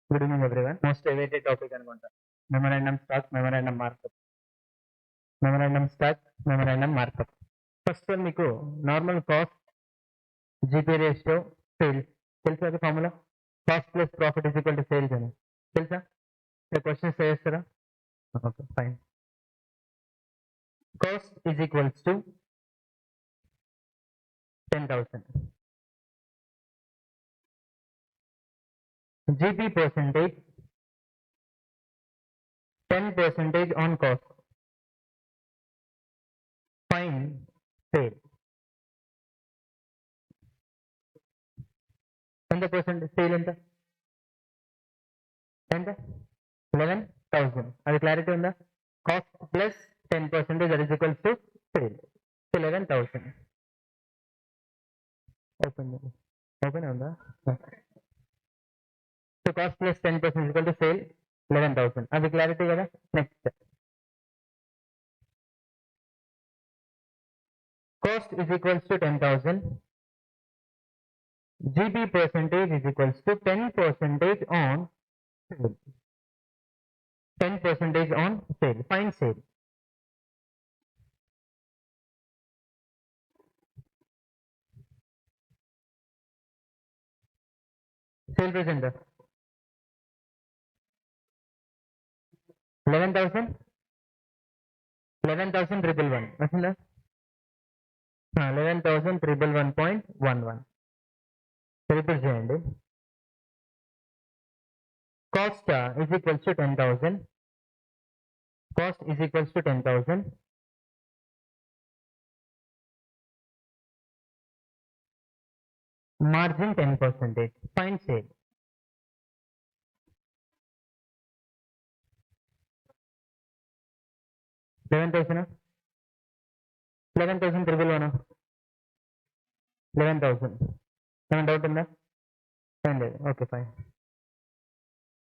Good evening everyone. Most awaited topic అనుకుంటా, memorandum stock, memorandum markup. Memorandum stock, memorandum markup. First one మీకు normal cost, GP ratio, sales తెలుసా? అది formula cost plus profit is equal to sales అని తెలుసా? Questions చేస్తారా? Okay fine. Cost is equals to 10,000. GP percentage 10% on cost. Find sale. ఎంత percent sale ఎంత? 11,000. అది clarity ఉందా? Cost plus 10% that is equals to sale. 11,000. Open ఉందా? So cost plus 10% is equal to sale 11,000. అది clarity కదా? Next cost is equals to 10,000. GP percentage is equals to 10% on sale. 10% on sale. Find sale. Sale price ఎంత? 11,000. 11,111 వచ్చిందా? 11,111.11. Repeat చేయండి. Cost is equals to 10,000. Cost is equals to 10,000. Margin 10%. Find sale. $11,000. 11,111. 11,000. ఏమైనా doubt ఉందా? ఏం లేదు. Okay fine.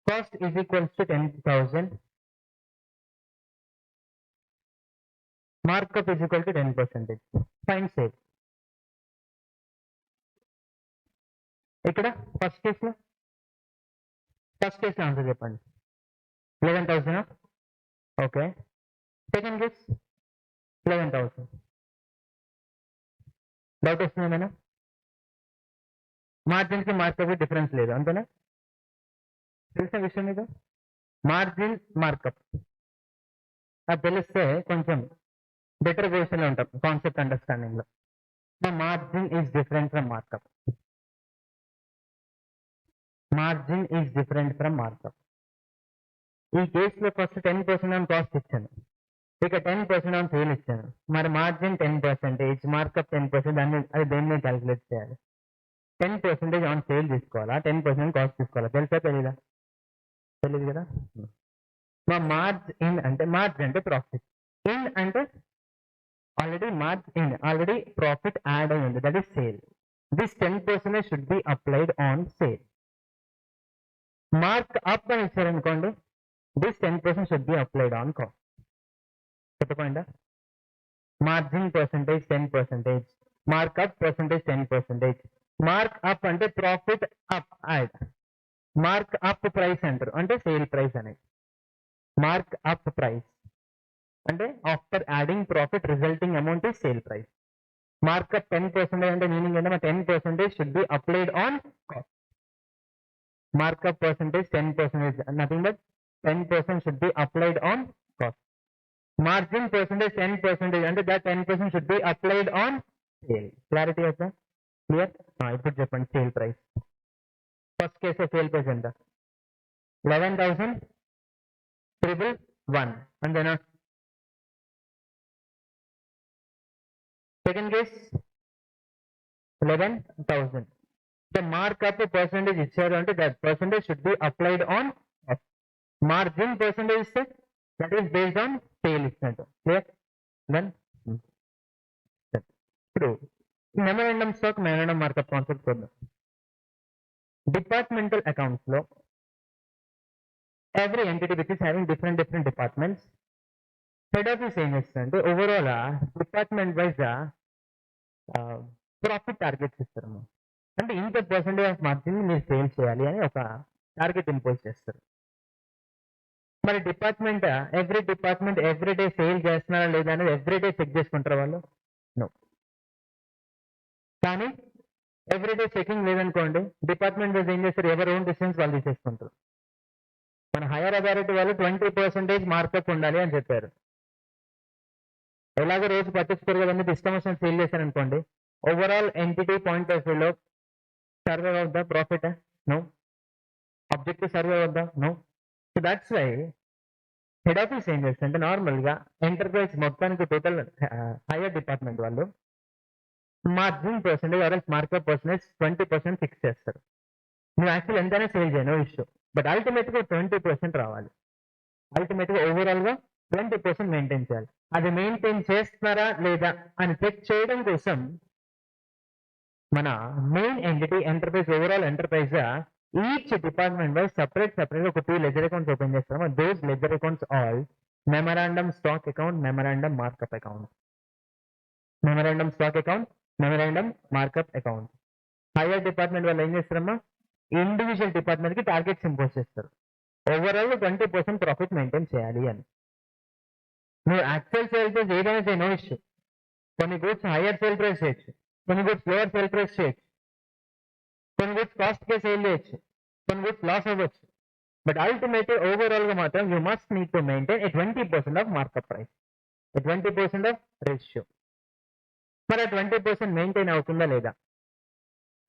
Cost is equals to 10,000. Markup is equal to 10%. Find sale. ఇక్కడ first కేసులో answer చెప్పండి. 11,000. ఓకే. Second case 11,000. డౌట్ వస్తుంది ఏమైనా? మార్జిన్ కి మార్కప్ డిఫరెన్స్ లేదు అంతేనా? తెలిసిన విషయం ఇది. మార్జిన్ మార్కప్ అది తెలిస్తే కొంచెం బెటర్ పొజిషన్ లో ఉంటాం కాన్సెప్ట్ అండర్స్టాండింగ్ లో. Margin is different from markup. Margin is different from markup. ఈ కేసులో ఫస్ట్ 10% ఆన్ కాస్ట్ ఇచ్చాను, ఇక 10% ఆన్ సేల్ ఇచ్చాను. మరి మార్జిన్ 10%, మార్కప్ 10%, అది దేన్ని క్యాలిక్యులేట్ చేయాలి? 10% ఆన్ సేల్ తీసుకోవాలా, 10% కాస్ట్ తీసుకోవాలా? తెలుసా తెలీదా? తెలియదు కదా. మా మార్జిన్ అంటే ప్రాఫిట్, ఇన్ అంటే ఆల్రెడీ ప్రాఫిట్ యాడ్ అయ్యింది, that is sale. This 10% should be applied on sale. Mark up అని ఇచ్చారనుకోండి, this 10% should be applied on cost. చెప్పకుండా margin percentage 10%, markup percentage 10%. Mark up అంటే profit up add. Mark up price అంటారు, అంటే sale price అనేది. Mark up price అంటే after adding profit resulting amount is sale price. Markup 10% అంటే meaning ఏంటంటే 10% should be applied on cost. Markup percentage 10%, nothing but 10% should be applied on cost. Margin percentage 10% అంటే that 10% should be applied on sale. Clarity అవుతా? Clear? ఇప్పుడు చెప్పండి sale price. First case sale price ఎంత? 11,111 అంతేనా? Second case 11,000. The markup percentage ఇచ్చారు అంటే that percentage should be applied on cost. Margin percentage ఇస్తే that is based on sale ఇచ్చినట్టు. Clear? Then ఇప్పుడు memorandum stock, memorandum markup concept చూద్దాం. Departmental accounts లో every entity which is having different departments, head office ఏం చేస్తుందంటే overall department wise profit targets ఇస్తారు. అంటే ఇంత పర్సెంటేజ్ ఆఫ్ మార్జిన్ మీరు సేల్ చేయాలి అని ఒక టార్గెట్ ఇంపోజ్ చేస్తారు. మరి డిపార్ట్మెంట్ ఎవ్రీ డే సేల్ చేస్తున్నారా లేదా అనేది ఎవ్రీ డే చెక్ చేసుకుంటారు వాళ్ళు? నో. కానీ ఎవ్రీ డే చెకింగ్ లేదనుకోండి, డిపార్ట్మెంట్ ఏం చేస్తారు, ఎవరు ఓన్ డిసిషన్స్ వాళ్ళు తీసేసుకుంటారు. మన హైయర్ అథారిటీ వాళ్ళు 20% మార్కప్ ఉండాలి అని చెప్పారు. ఎలాగో రోజు పట్టించుకోరు కదండి, ఇష్టం వచ్చిన సేల్ చేశారు అనుకోండి, ఓవరాల్ ఎంటిటీ పాయింట్ ఆఫ్ వ్యూలో survey of the profit? No. Objective survey of the? No. So that's why head office ఏం చేస్తుంటే నార్మల్ గా ఎంటర్ప్రైజ్ మొత్తానికి టోటల్ హైయర్ డిపార్ట్మెంట్ వాళ్ళు margin percentage or markup percentage 20% fix చేస్తారు. నువ్వు యాక్చువల్ ఎంతైనా sale చేయను ఇష్యూ, బట్ అల్టిమేట్ గా 20% రావాలి. అల్టిమేట్ గా ఓవరాల్ గా 20% మెయింటైన్ చేయాలి. అది మెయింటైన్ చేస్తున్నారా లేదా అని చెక్ చేయడం కోసం మన main entity enterprise, overall enterprise each department wise separate ఒక 2 లెజర్ అకౌంట్స్ ఓపెన్ చేస్తాము. Those ledger accounts all memorandum stock account, memorandum markup account. Memorandum stock account, memorandum markup account. Higher department వాళ్ళు ఏం చేస్తారమ్మా, individual department కి targets impose చేస్తారు. Overall 20% profit maintain చేయాలి అని. నువ్వు యాక్చువల్ సేల్ ప్రైస్ ఏదైనా చేయ, నో ఇష్యూ. కొన్ని గూడ్స్ హైయర్ సేల్ ప్రైస్ చేయొచ్చు, కొన్ని గూడ్స్ లోవర్ సేల్ ప్రైస్ చేయొచ్చు, కొన్ని గూడ్స్ కాస్ట్ కే సేల్ చేయొచ్చు, కొన్ని గూడ్స్ లాస్ అవ్వచ్చు. బట్ అల్టిమేట్ ఓవరాల్ గా మాత్రం you must need to maintain 20% of markup price, 20% of ratio. మరి 20% మెయింటైన్ అవుతుందా లేదా?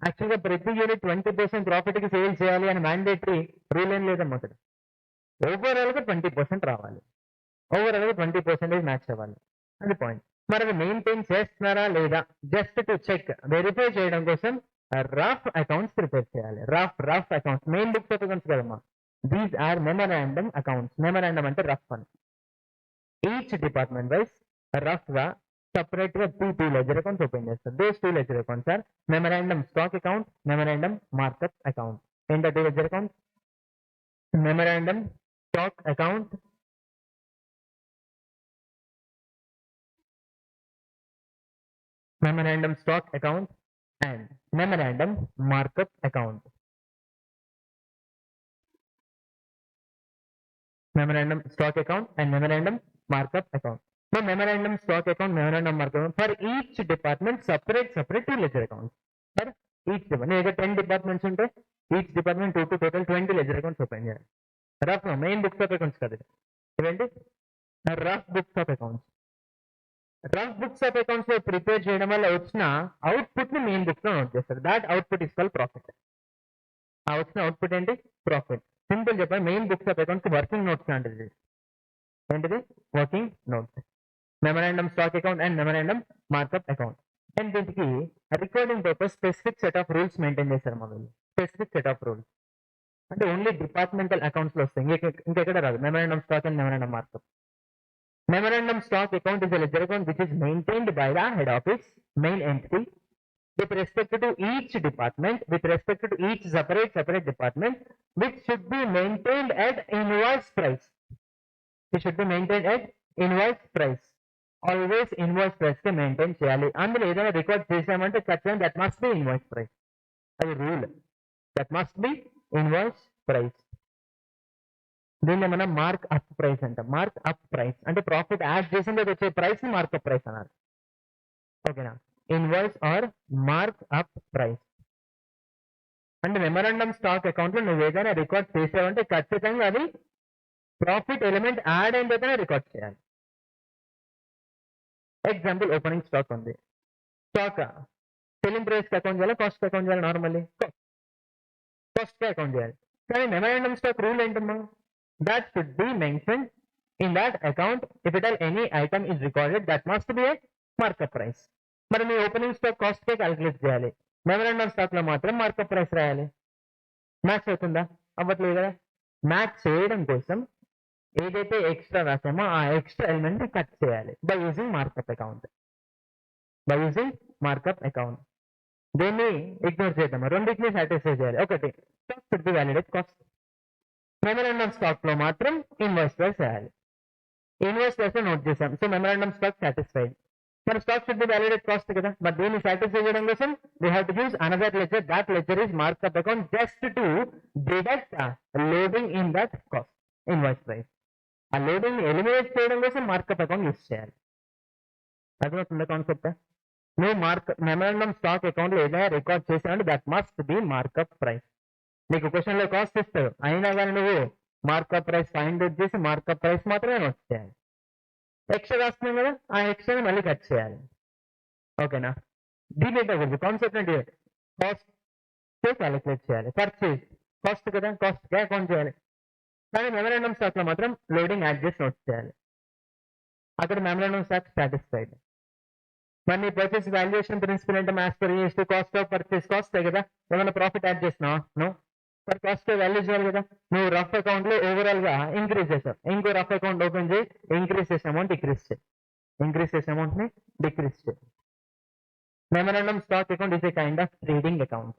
యాక్చువల్ గా ప్రతి యూనిట్ 20% ప్రాఫిట్ కి సేల్ చేయాలి అని మ్యాండేటరీ రూల్ ఏం లేదమ్మా. అక్కడ ఓవరాల్ గా 20% రావాలి, ఓవరాల్ గా 20% మ్యాచ్ అవ్వాలి, అది పాయింట్. మరి అది మెయింటైన్ చేస్తున్నారా లేదా జస్ట్ టు చెక్, వెరిఫై చేయడం కోసం రఫ్ అకౌంట్స్ ప్రిపేర్ చేయాలి. Rough accounts, main books of accounts కదమ్మా. These are memorandum accounts. Memorandum అంటే రఫ్ అని. ఈచ్ డిపార్ట్మెంట్ వైజ్ రఫ్ గా సపరేట్ గా 2 లెజర్ అకౌంట్స్ ఓపెన్ చేస్తారు. Those 2 ledger accounts are memorandum stock account, memorandum markup account. ఏంటో 2 ledger accounts? Memorandum stock account, memorandum stock account and memorandum markup account. Memorandum stock account and memorandum markup account. So memorandum stock account, memorandum markup account, for each department separate 2 ledger accounts. For each department, 10 departments unte each department total 20 ledger accounts open చేయాలి. Rough main books of accounts కదా ఇవేంటి, rough books of accounts. Rough books of accounts లో prepare చేయడం వల్ల వచ్చిన output ని main books లో note చేస్తారు. That output is called profit. ఆ వచ్చిన అవుట్పుట్ ఏంటి? ప్రాఫిట్. సింపుల్ చెప్పండి, main books of accounts working notes లాంటిది. ఏంటిది? Working notes. Memorandum stock account and memorandum markup account. And దీనికి recording purpose specific set of rules maintain చేస్తారు మా వాళ్ళు. స్పెసిఫిక్ సెట్ ఆఫ్ రూల్స్ అంటే ఓన్లీ డిపార్ట్మెంటల్ అకౌంట్స్ లో వస్తాయి, ఇంకెక్కడ రాదు. Memorandum stock and memorandum markup. Memorandum stock account is a ledger account which is maintained by the head office, main entity, with respect to each department, with respect to each separate department, which should be maintained at invoice price. It should be maintained at invoice price. Always invoice price ke maintain cheyali. Andalo edaina record chesamante ఖచ్చితంగా that must be invoice price. అది rule. That must be invoice price. దీన్ని మనం mark up price అంటాం. Mark up price అంటే profit add చేసిన వచ్చే price ని mark up price అన్నారు. ఓకేనా? Invoice or mark up price అంటే మెమరాండమ్ స్టాక్ అకౌంట్ లో నువ్వు ఏదైనా రికార్డ్ చేసావంటే ఖచ్చితంగా అది ప్రాఫిట్ ఎలిమెంట్ యాడ్ అయిన రికార్డ్ చేయాలి. ఎగ్జాంపుల్, ఓపెనింగ్ స్టాక్ ఉంది. స్టాక్ సెల్లింగ్ ప్రైస్ అకౌంట్ చేయాలి, కాస్ట్ అకౌంట్ చేయాలి. నార్మల్లీ కాస్ట్ అకౌంట్ చేయాలి. కానీ మెమరాండమ్ స్టాక్ రూల్ ఏంటమ్మా? That should be mentioned in that account. If at all any item is recorded, that must be a markup price. మరి మీ opening stock cost కే calculate చేయాలి, memorandum stock లో మాత్రం markup price రాయాలి. Match అవుతుందా? అవ్వట్లేదు కదా. Match చేయడం కోసం ఏదైతే ఎక్స్ట్రా రాసామో ఆ ఎక్స్ట్రా ఎలిమెంట్ ని కట్ చేయాలి by using markup account. By using markup account. దీన్ని ఇగ్నోర్ చేద్దాం. రెండింటిని సాటిస్ఫై చేయాలి. ఒకటి, stock should be valued at cost. Memorandum stock లో మాత్రం ఇన్వాయిస్ ప్రైస్ వేయాలి. ఇన్వాయిస్ ప్రైస్ నోట్ చేసాం. So memorandum stock satisfied. మన stock should be valued at cost కదా, మరి దీన్ని సాటిస్ఫై చేయడం కోసం we have to use another ledger. That ledger is markup account just to deduct loading in that cost invoice price. ఆ loading eliminate చేయడం కోసం markup account use చేయాలి. అర్థమవుతుందా కాన్సెప్ట్? నువ్వు మెమరాండం స్టాక్ అకౌంట్ లో ఏదైనా రికార్డ్ చేసావంటే that must be markup price. నీకు క్వశ్చన్ లో కాస్ట్ ఇస్తాడు, అయినా కానీ నువ్వు మార్కప్ ప్రైస్ ఫైండ్ అవుట్ చేసి మార్కప్ ప్రైస్ మాత్రమే నోట్ చేయాలి. ఎక్స్ట్రా రాస్తున్నాం కదా, ఆ ఎక్స్ట్రా మళ్ళీ కట్ చేయాలి. ఓకేనా? డిలీట్ అవ్వదు కాన్సెప్ట్. అంటే కాస్ట్ క్యాలిక్యులేట్ చేయాలి. పర్చేజ్ కాస్ట్ కదా, కాస్ట్ గా అకౌంట్ చేయాలి. కానీ మెమరాండం స్టాక్ లో మాత్రం లోడింగ్ యాడ్ చేసి నోట్ చేయాలి. అక్కడ మెమరాండం స్టాక్ సాటిస్ఫైడ్. మరి నీ పర్చేస్ వాల్యుయేషన్ ప్రిన్సిపల్ అంటే maths per unit cost of purchase cost కదా, ఏమైనా ప్రాఫిట్ యాడ్ చేసినావా? నో. మరి కాస్ట్ వాల్యూ చేయాలి కదా. నువ్వు రఫ్ అకౌంట్ లో ఓవరాల్ గా ఇంక్రీజ్ చేసావు, ఇంకో రఫ్ అకౌంట్ ఓపెన్ చేయి, ఇంక్రీజ్ చేసిన అమౌంట్ డిక్రీజ్ చేయి, ఇంక్రీజ్ చేసిన అమౌంట్ ని డిక్రీజ్ చేయి. Memorandum stock account is a kind of trading account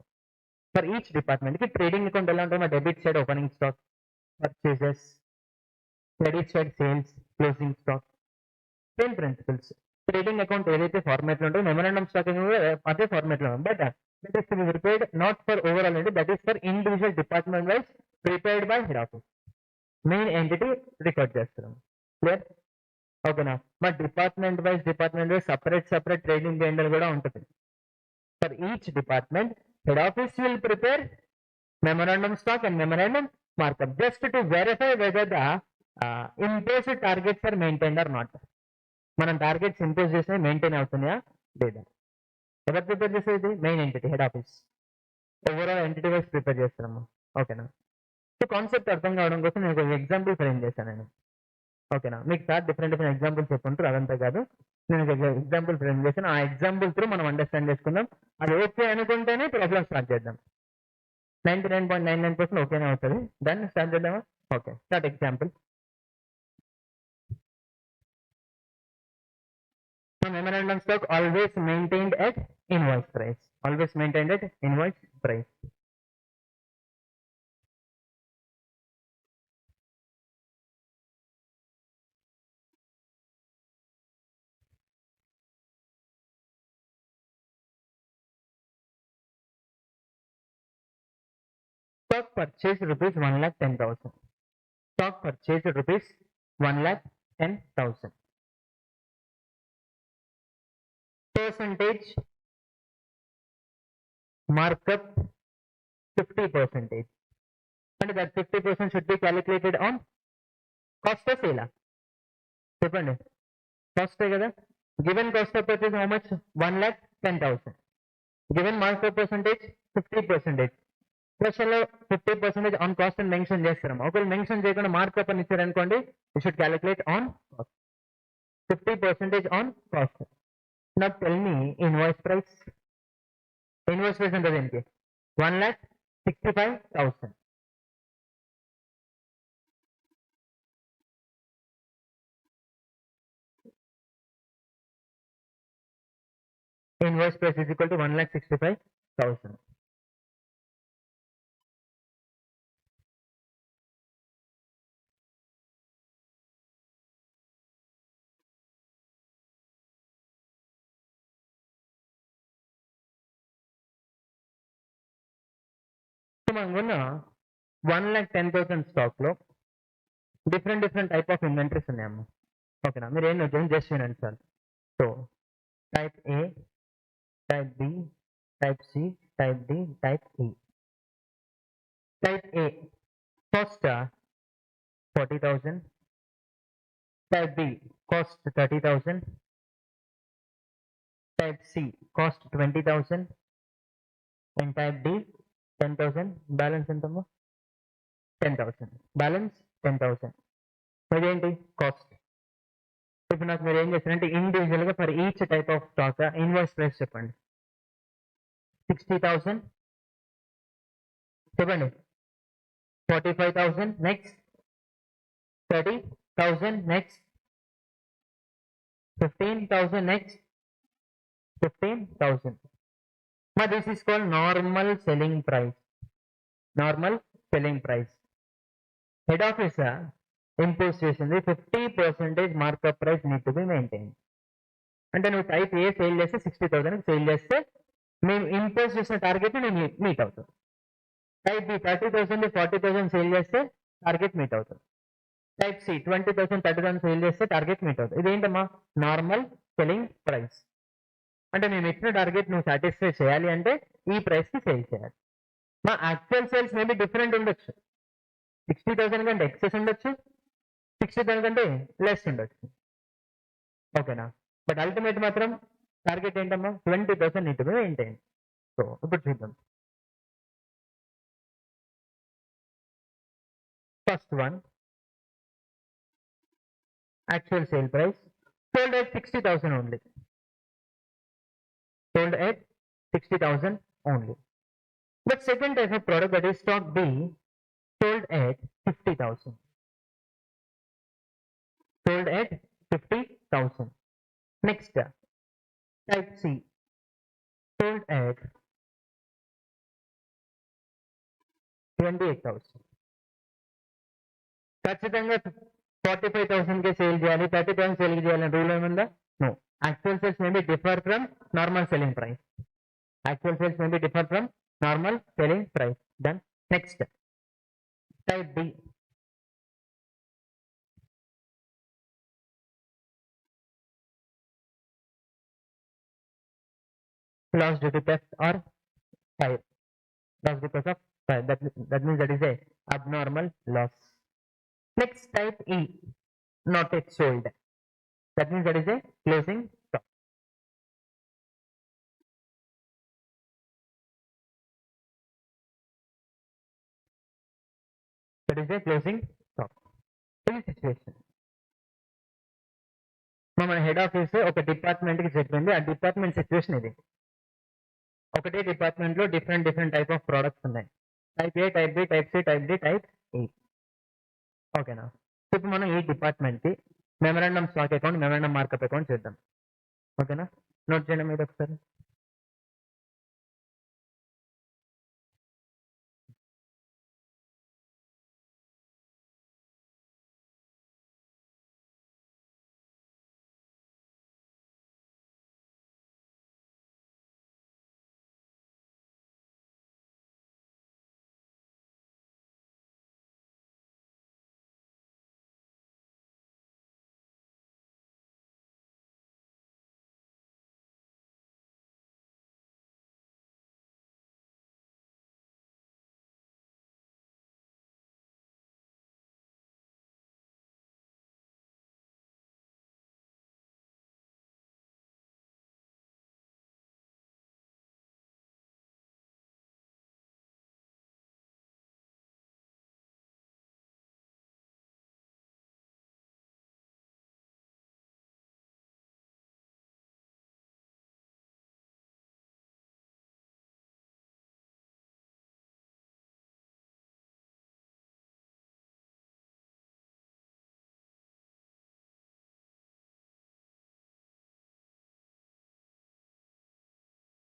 for each department. కి ట్రేడింగ్ అకౌంట్ ఎలా ఉంటుంది? Debit side opening stock, purchases, credit side sales, closing stock. Same principles. Trading account ఏదైతే format లో ఉంటుందో memorandum stock అదే format లో ఉంది. But that is to be prepared not for overall entity, that is for individual department wise prepared by head office. Main entity record చేస్తున్నాం. Clear? ఓకేనా? మా department wise separate trading gender కూడా ఉంటుంది. For each department head office will prepare memorandum stock and memorandum markup just to verify whether the imposed targets are maintained or not. మనం targets impose చేసినా maintain అవుతున్నాయా లేదా. ఎవరు prepare చేసేది? Main entity, head office. Overall entity wise prepare చేస్తున్నాము. ఓకేనా? So concept అర్థం కావడం కోసం నేను ఒక ఎగ్జాంపుల్ ఫ్రేమ్ చేశాను నేను. ఓకేనా? మీకు సార్ డిఫరెంట్ ఎగ్జాంపుల్స్ చెప్పుకుంటారు, అదంతా కాదు. నేను ఒక ఎగ్జాంపుల్ ఫ్రేమ్ చేశాను. ఆ ఎగ్జాంపుల్ త్రూ మనం అండర్స్టాండ్ చేసుకుందాం. అది ఓకే అనుకుంటేనే ప్రాబ్లమ్ స్టార్ట్ చేద్దాం. 99.99% ఓకేనే అవుతుంది. దాన్ని స్టార్ట్ చేద్దామా? Okay, start. Example. Memorandum stock always maintained at invoice price. Always maintained at invoice price. Stock purchase rupees 1,10,000. Stock purchase rupees 1,10,000. Percentage markup 50%. And that 50% should be calculated on cost of sale. చెప్పండి, cost కదా. Given cost of purchase how much? 1,10,000. Given markup percentage 50%. Question లో 50% on cost అని mention చేస్తాం. ఒకవేళ mention చేయకుండా markup అని ఇచ్చారనుకోండి, you should calculate on cost. 50% on cost. Now tell me invoice price. Invoice price అంటే ఏంటి? 1,65,000. Invoice price is equal to 1,65,000. మనకున్న 1,10,000 స్టాక్ లో డిఫరెంట్ టైప్ ఆఫ్ ఇన్వెంటరీస్ ఉన్నాయమ్మా. ఓకేనా? మీరు ఏం వచ్చాను జస్ట్ వినండి sir. So type A, type B, type C, type D, type E. Type A cost 40,000. Type B cost 30,000. Type C cost 20,000. And type D 10,000. Balance ఎంతమ్మా? 10,000. Balance 10,000. ఇదేంటి? Cost. ఇప్పుడు నాకు మీరు ఏం చేస్తారంటే ఇండివిజువల్ గా for each type of stock invoice price చెప్పండి. 60,000 చెప్పండి. 45,000 next. 30,000 next. 15,000 next. 15,000. But this is called normal selling price. Normal selling price. Head office impose చేసింది 50% markup price need to be maintained. అంటే నువ్వు టైప్ ఏ sale చేస్తే 60,000 sale చేస్తే మేము impose చేసిన target నేను మీట్ అవుతుంది. టైప్ బి 30,000 40,000 సేల్ చేస్తే టార్గెట్ మీట్ అవుతుంది. టైప్ సి 20,000 30,000 సేల్ చేస్తే టార్గెట్ మీట్ అవుతుంది. ఇదేంటమ్మా నార్మల్ సెల్లింగ్ ప్రైస్. అంటే నేను ఇచ్చిన టార్గెట్ నువ్వు సాటిస్ఫై చేయాలి అంటే ఈ ప్రైస్ కి సేల్ చేయాలి. మా యాక్చువల్ సేల్స్ మేబీ డిఫరెంట్ ఉండొచ్చు. 60,000 కంటే ఎక్సెస్ ఉండొచ్చు, 60,000 కంటే లెస్ ఉండొచ్చు. ఓకేనా? బట్ అల్టిమేట్ మాత్రం టార్గెట్ ఏంటమ్మా 20,000 నీట్ మెయింటైన్. సో ఇప్పుడు చూద్దాం. First one actual sale price sold at 60,000 only. Sold at 60,000 only. But second type of product, that is stock B, sold at 50,000. Sold at 50,000. Next, type C, sold at 28,000. ఖచ్చితంగా 45,000 కే sale చేయాలి, 30,000 sale చేయాలని rule ఏముందా? No. Actual sales may be differ from normal selling price. Actual sales may be differ from normal selling price. Done. Next type D. Loss due to theft or fire. Loss because of fire. That means that is a abnormal loss. Next, type E, not yet sold. That means that is a closing stock. That is a closing stock. In situation, మన head office ఒక department కి చెప్పింది. ఆ department situation ఇది. ఒకటే department లో different type of products ఉన్నాయి. Type A, type B, type C, type D, type E. ఓకేనా? ఇప్పుడు మనం ఈ డిపార్ట్మెంట్ కి memorandum stock account, memorandum markup account చేద్దాం. ఓకేనా? నోట్ చేయండి మీరు ఒకసారి.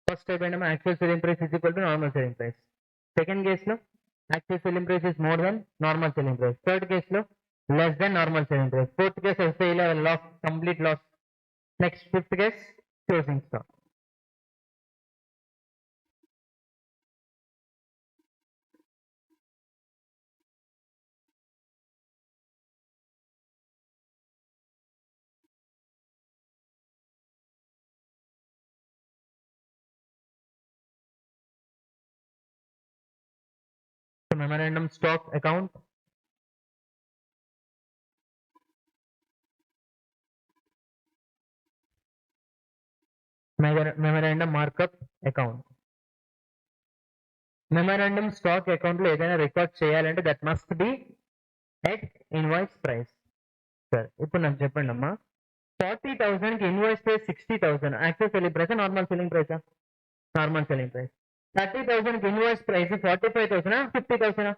ఫస్ట్ టైప్ ఏంటమ్మా actual selling price is equal to normal selling price. Second case లో actual selling price is more than normal selling price. Third case లో less than normal selling price. Fourth case వస్తే ఇలా loss, complete loss. Next fifth case closing stock. Memorandum stock account, memorandum markup account. Memorandum stock account లో ఏదైనా record చేయాలంటే that must be at invoice price. సరే ఇప్పుడు నాకు చెప్పండి అమ్మా, 40,000 కి invoice price 60,000 actual selling price, normal selling ప్రైసా? Normal selling price. 30,000 కి ఇన్వాయిస్ ప్రైస్ 45,000 50,000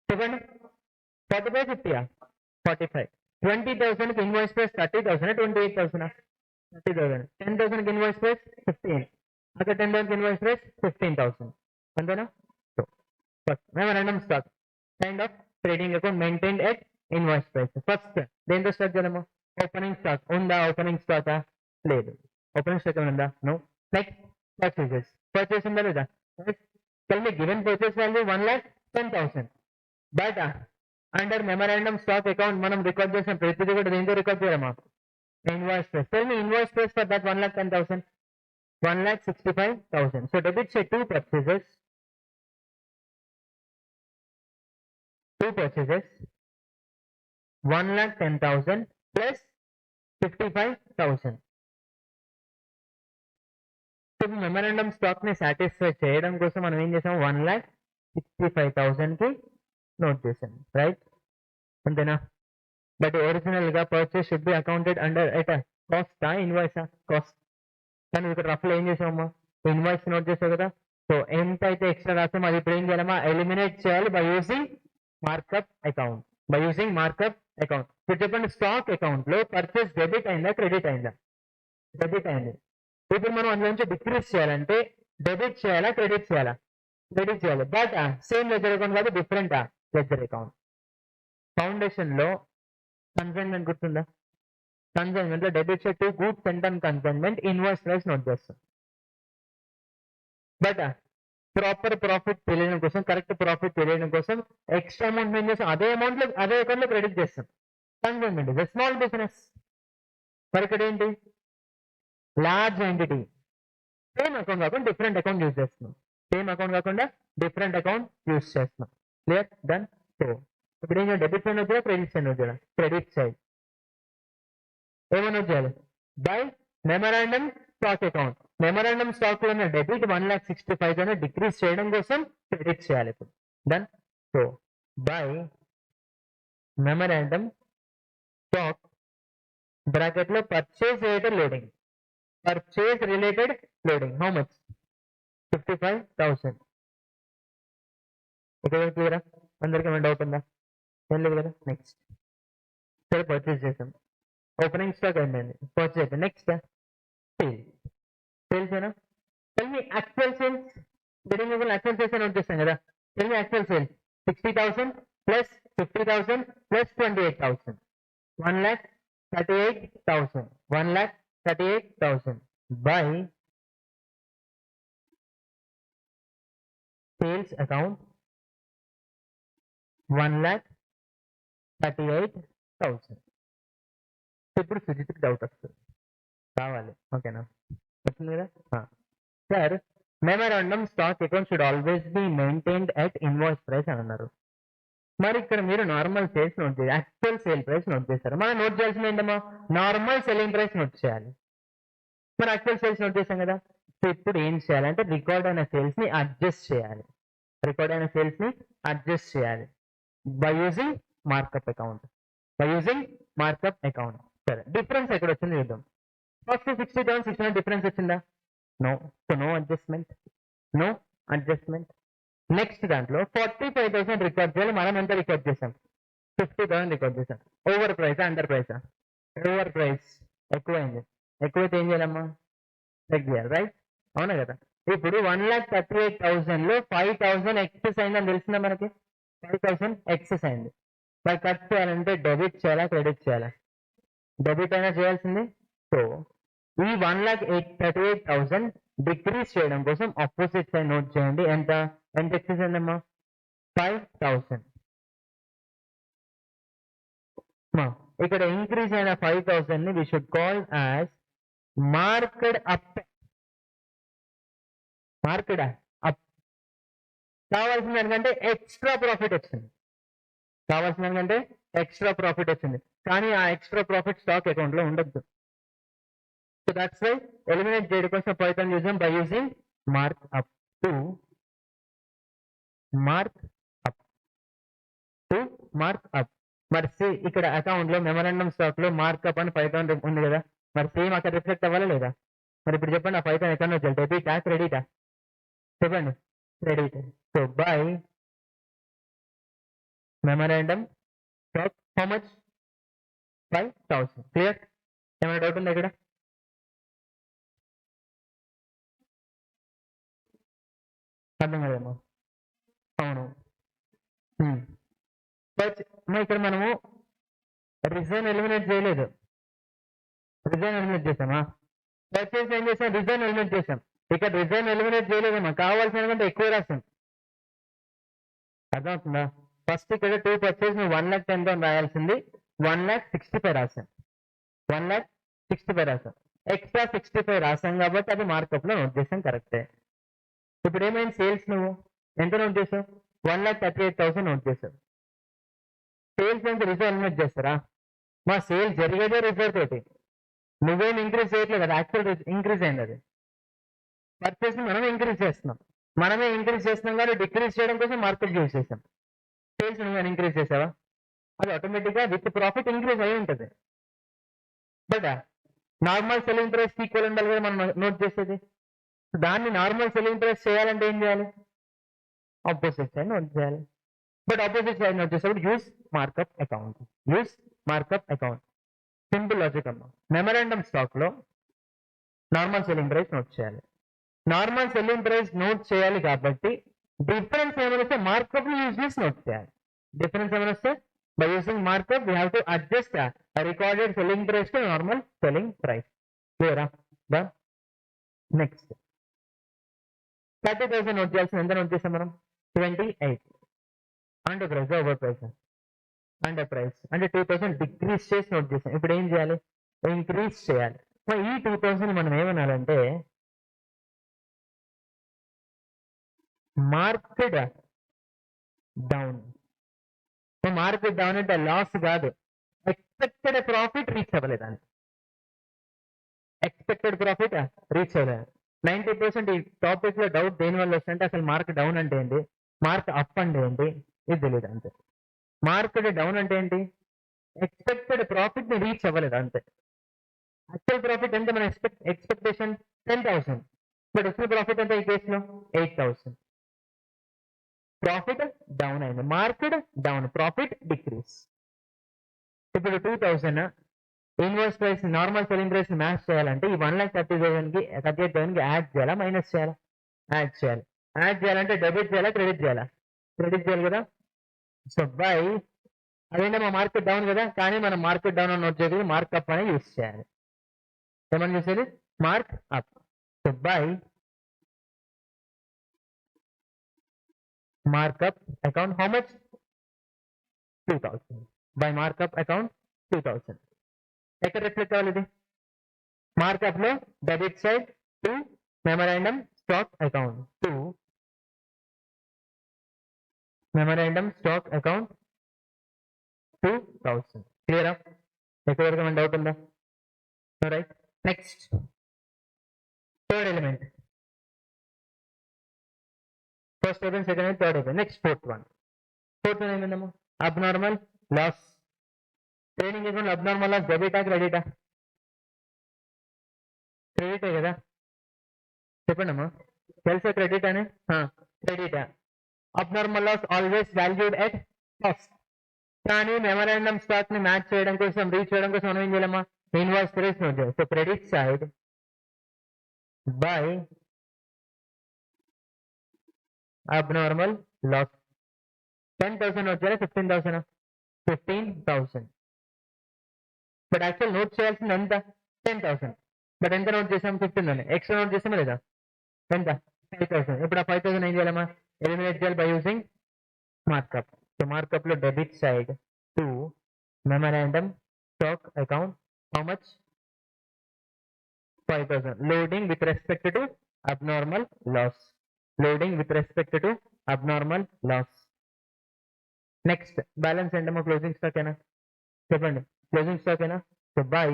చెప్పండి. 45 50 45. 20,000 కి ఇన్వాయిస్ ప్రైస్ 30,000 28,000 30,000. 10,000 కి ఇన్వాయిస్ ప్రైస్ 15. అక్కడ 10,000 కి ఇన్వాయిస్ ప్రైస్ 15,000 అంతేనా? So first memorandum stock kind of trading account maintained at invoice price. First దేంతో start చేద్దాము? ఓపెనింగ్ స్టాక్ ఉందా? ఓపెనింగ్ స్టాక్ లేదు. ఓపెనింగ్ స్టాక్ ఏమైనా ఉందా? నో. నెక్స్ట్ పర్చేస్ ఉందా లేదా? Tell me given purchase value 1,10,000. But under memorandum stock account మనం record చేసిన ప్రతిదీ కూడా దేంతో రికార్డ్ చేయాలమ్మా? Invoice price. Tell me invoice price for that 1,10,000. 1,65,000. So debit side two purchases. 1,10,000 plus 55,000. So memorandum stock ని satisfy చేయడం కోసం మనం ఏం చేసాం? 1,65,000 కి నోట్ చేసాం, రైట్? అంతేనా? బట్ ఒరిజినల్ గా purchase should be accounted under at cost invoice cost. కానీ ఇక్కడ రఫ్ లో ఏం చేసామమ్మా? ఇన్వాయిస్ నోట్ చేసావు కదా. సో ఎంత అయితే ఎక్స్ట్రా రాసామో అది ఇప్పుడు ఏం చేయాలమ్మా? ఎలిమినేట్ చేయాలి బై యూజింగ్ మార్కప్ అకౌంట్. ఇప్పుడు చెప్పండి, స్టాక్ అకౌంట్ లో పర్చేస్ డెబిట్ అయిందా క్రెడిట్ అయిందా? డెబిట్ అయింది. ఇప్పుడు మనం అందులో నుంచి డిక్రీజ్ చేయాలంటే డెబిట్ చేయాలా క్రెడిట్ చేయాలా? క్రెడిట్ చేయాలి. బట్ సేమ్ లెజర్ అకౌంట్ కాదు, డిఫరెంట్ లెజర్ అకౌంట్. ఫౌండేషన్ లో కన్సైన్మెంట్ గుర్తుందా? కన్సైన్మెంట్ లో debit side to goods cent and consignment invoice price note చేస్తాం. బట్ ప్రాపర్ ప్రాఫిట్ తెలియడం కోసం, కరెక్ట్ ప్రాఫిట్ తెలియడం కోసం ఎక్స్ట్రా అమౌంట్ ఏం చేస్తాం? అదే అమౌంట్ లో అదే అకౌంట్ లో క్రెడిట్ చేస్తాం. Consignment is small business. మరి ఇక్కడ ఏంటి? Large entity. సేమ్ అకౌంట్ కాకుండా డిఫరెంట్ అకౌంట్ యూజ్ చేస్తున్నాం. క్లియర్? డన్. సో ఇప్పుడు ఏం చేయాలి? డెబిట్ సైడ్ వచ్చారా క్రెడిట్ సైడ్ వచ్చారా? క్రెడిట్ సైడ్ ఏమన్నా వచ్చేయాలి? By memorandum stock account. Memorandum stock లో ఉన్న డెబిట్ 1,65,000 డిక్రీజ్ చేయడం కోసం క్రెడిట్ చేయాలి ఇప్పుడు. Done. So by memorandum stock bracket లో purchase related loading. How much? 55,000. ఇక్కడ క్లియరా? అందరికీ ఏమైనా డౌట్ ఉందా? ఏం లేదు కదా. నెక్స్ట్ సరే, పర్చేస్ చేసాం. ఓపెనింగ్ స్టాక్ అయిందండి, పర్చేస్ అయిపోయింది. నెక్స్ట్ సేల్స్ ఏనా? Tell me actual sales. Building actual sales note చేస్తాం కదా. Tell me actual sales. 60,000 plus 50,000 plus 28,000. 1,38,000. 1,38,000 by sales account 1,38,000. ఇప్పుడు సుజిత్కి డౌట్ వస్తుంది, కావాలి. ఓకేనా? వచ్చింది కదా sir. Memorandum stock account should always be maintained at invoice price అని అన్నారు. మరి ఇక్కడ మీరు నార్మల్ సేల్స్ నోట్ చేయాలి, యాక్చువల్ సేల్ ప్రైస్ నోట్ చేశారు. మనం నోట్ చేయాల్సింది ఏంటమ్మా? నార్మల్ సెల్లింగ్ ప్రైస్ నోట్ చేయాలి. మరి యాక్చువల్ సేల్స్ నోట్ చేసాం కదా. సో ఇప్పుడు ఏం చేయాలంటే రికార్డ్ అయిన సేల్స్ ని అడ్జస్ట్ చేయాలి. By using markup account. సరే, డిఫరెన్స్ ఎక్కడ వచ్చింది చూద్దాం. ఫస్ట్ 60,000 డిఫరెన్స్ వచ్చిందా? No. So no adjustment. Next దాంట్లో 45,000 రికార్డ్ చేయాలి. మనం ఎంత రికార్డ్ చేసాం? 50,000 రికార్డ్ చేసాం. ఓవర్ ప్రైసా అండర్ ప్రైసా? Over price. ఎక్కువైంది. ఎక్కువైతే ఏం చేయాలమ్మా? చెక్ చేయాలి, రైట్? అవునా కదా. ఇప్పుడు 1,38,000 లో 5,000 ఎక్సెస్ అయిందని తెలిసిందా మనకి? 5,000 ఎక్సెస్ అయింది. మరి కట్ చేయాలంటే డెబిట్ చేయాలా క్రెడిట్ చేయాలా? డెబిట్ అయినా చేయాల్సింది. సో ఈ 1,38,000 డిక్రీజ్ చేయడం కోసం ఆపోజిట్ సైడ్ నోట్ చేయండి. ఎంత ఎక్సెస్ అయిందమ్మా? 5,000. ఇక్కడ ఇంక్రీజ్ అయిన 5,000 ని we should call as marked up. కావాల్సిన దానికంటే ఎక్స్ట్రా ప్రాఫిట్ వచ్చింది. కానీ ఆ ఎక్స్ట్రా ప్రాఫిట్ స్టాక్ అకౌంట్ లో ఉండద్దు. సో దట్స్ వై ఎలిమినేట్ చేయడం కోసం 5,000 use by using mark up. మరి ఇక్కడ అకౌంట్ లో మెమరాండమ్ స్టాక్ లో మార్కప్ అని 5,000 ఉంది కదా. మరి సేమ్ అక్కడ రిఫ్లెక్ట్ అవ్వాలా లేదా? మరి ఇప్పుడు చెప్పండి, ఆ 5,000 ఎక్కడ వచ్చాయి? డెబిటా క్రెడిటా? చెప్పండి. Credit. So by memorandum stock how much? 5,000. Clear? ఏమైనా డౌట్ ఉందా ఇక్కడ? అర్థం కదేమో. అవును. ఇక్కడ మనము రిజైన్ ఎలిమినేట్ చేయలేదు. రిజైన్ ఎలిమినేట్ చేసామా? పర్చేస్ ఏం చేసాం, రిజర్వ్ ఎలిమినేట్ చేసాం. ఇక్కడ రిజర్వ్ ఎలిమినేట్ చేయలేదమ్మా, కావాల్సిన కంటే ఎక్కువ రాసాం. అర్థమవుతుందా? ఫస్ట్ ఇక్కడ 2 పర్చేస్ నువ్వు 1,10,000 రాయాల్సింది 1,65,000 రాసాం. 1,65,000 రాసాం. ఎక్స్ట్రా 65 రాసాం కాబట్టి అది మార్కప్ లో నోట్ చేసాం, కరెక్టే. ఇప్పుడు ఏమైంది, సేల్స్ నువ్వు ఎంత నోట్ చేసావు, 1,38,000 నోట్ చేసావు. సేల్స్ ఎంత రిజర్వ్ ఎలిమినేట్ చేస్తారా? మా సేల్ జరిగేదే రిజర్వ్ తోటి, నువ్వేం ఇంక్రీజ్ చేయట్లేదు, అది యాక్చువల్ ఇంక్రీజ్ అయింది. అది పర్చేస్ మనం ఇంక్రీజ్ చేస్తున్నాం, మనమే ఇంక్రీజ్ చేస్తున్నాం కానీ డిక్రీజ్ చేయడం కోసం మార్కెట్ యూజ్ చేసాం. సేల్స్ నువ్వు ఇంక్రీజ్ చేసావా, అది ఆటోమేటిక్ గా విత్ ప్రాఫిట్ ఇంక్రీజ్ అయి ఉంటుంది. But normal selling price equal ఉండాలి కదా మనం నోట్ చేసేది. దాన్ని నార్మల్ సెల్లింగ్ ప్రైస్ చేయాలంటే ఏం చేయాలి, ఆపోజిట్ సైడ్ నోట్ చేయాలి. బట్ ఆపోజిట్ సైడ్ నోట్ చేసేప్పుడు use markup account, use markup account. Simple logic అమ్మా. మెమరాండమ్ స్టాక్ లో నార్మల్ సెల్లింగ్ ప్రైస్ నోట్ చేయాలి. నార్మల్ సెల్లింగ్ ప్రైస్ నోట్ చేయాలి కాబట్టి డిఫరెన్స్ ఏమైనా వస్తే మార్కప్ యూజ్ చేసి నోట్ చేయాలి. డిఫరెన్స్ ఏమైనా వస్తే by using markup we have to adjust recorded selling price to normal selling price. క్లియరా? డన్. నెక్స్ట్ 30,000 నోట్ చేయాల్సింది, ఎంత నోట్ చేసాం మనం, 28. Under price, over price, under price అంటే 2,000 డిక్రీజ్ చేసి నోట్ చేసాం. ఇప్పుడు ఏం చేయాలి, ఇంక్రీజ్ చేయాలి. మరి ఈ 2,000 మనం ఏమనాలంటే మార్కెట్ డౌన్. మార్కెట్ డౌన్ అంటే లాస్ కాదు, ఎక్స్పెక్టెడ్ ప్రాఫిట్ రీచ్ అవ్వలేదని. ఎక్స్పెక్టెడ్ ప్రాఫిట్ రీచ్ అవ్వలేదు. 90% ఈ టాపిక్ లో డౌట్ దేని వల్ల వస్తుంటే అసలు మార్క్ డౌన్ అంటే ఏంటి, మార్క్ అప్ అంటే ఏంటి, ఇది తెలియదు అంతే. మార్కెట్ డౌన్ అంటే ఏంటి, ఎక్స్పెక్టెడ్ ప్రాఫిట్ ని రీచ్ అవ్వలేదు అంతే. యాక్చువల్ ప్రాఫిట్ ఎంత మన ఎక్స్పెక్టేషన్ 10,000, బట్ వచ్చిన ప్రాఫిట్ ఎంత ఈ కేసులో 8,000. ప్రాఫిట్ డౌన్ అయింది, మార్కెట్ డౌన్, ప్రాఫిట్ డిక్రీస్. ఇప్పుడు 2,000 inverse price normal selling price match చేయాలంటే ఈ 1,38,000 కి యాడ్ చేయాలా, మైనస్ చేయాలా, యాడ్ చేయాలి. యాడ్ చేయాలంటే డెబిట్ చేయాలా, క్రెడిట్ చేయాలా, క్రెడిట్ చేయాలి కదా. సో బై, అదేంటే మా మార్కెట్ డౌన్ కదా, కానీ మనం మార్కెట్ డౌన్ అని నోట్ చేయలేదు, మార్క్ అప్ అనేది యూస్ చేయాలి. ఏమని చూసేది, mark up. So by markup account how much, 2,000. By markup account 2,000. ఎక్కడ రిఫ్లెక్ట్ అవ్వాలి ఇది, మార్కప్ లో debit side to memorandum stock account, to memorandum stock account 2,000. క్లియరా? ఎక్కడ వరకు మన డౌట్ ఉందా? Right. Next third element. First అయిపోయింది, సెకండ్ అయిపోయింది, థర్డ్ అయిపోయింది. Next fourth one. Fourth one ఏమైందమ్మా, abnormal loss. Trading account abnormal loss డెబిటా క్రెడిటా, క్రెడిటే కదా, చెప్పండి అమ్మా. తెలుసా క్రెడిట్ అని, క్రెడిటా. Abnormal loss always valued at cost. కానీ మెమరాండమ్ స్టాక్ ని మ్యాచ్ చేయడం కోసం, రీచ్ చేయడం కోసం మనం ఏం చేయాలమ్మా, ఇన్వాయిస్ ప్రైస్ నోట్ చేయాలి. So credit side by abnormal loss. 10,000 note చేయాలి, 15,000, 15,000. బట్ యాక్చువల్ నోట్ చేయాల్సింది ఎంత, 10,000. బట్ ఎంత నోట్ చేసాం, 15,000. ఎక్స్ట్రా నోట్ చేసామా లేదా, ఎంత, 5,000. ఇప్పుడు ఆ 5,000 ఏం చేయాలమ్మా, ఎలిమినేట్ చేయాలి by using markup. So markup లో debit side to memorandum stock account how much, 5,000. Loading with respect to abnormal loss, loading with respect to abnormal loss. Next balance ఏంటమ్మా, క్లోజింగ్ స్టాక్ ఏనా, చెప్పండి, క్లోజింగ్ స్టాక్ ఏనా. So by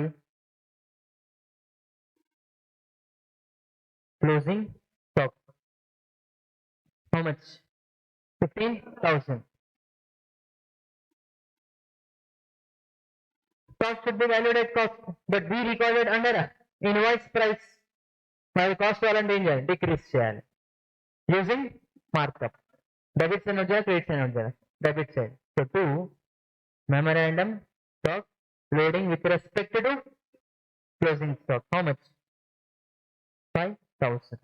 closing stock how much, 15,000. Cost should be valued at cost, but be recorded under invoice price. మరి cost వాళ్ళంటే ఏం చేయాలి, decrease చేయాలి using markup. Debit side note చేయాలి, క్రెడిట్ సైడ్ నోట్ చేయాలి. Debit side so to memorandum stock loading with respect to closing stock how much, 5,000.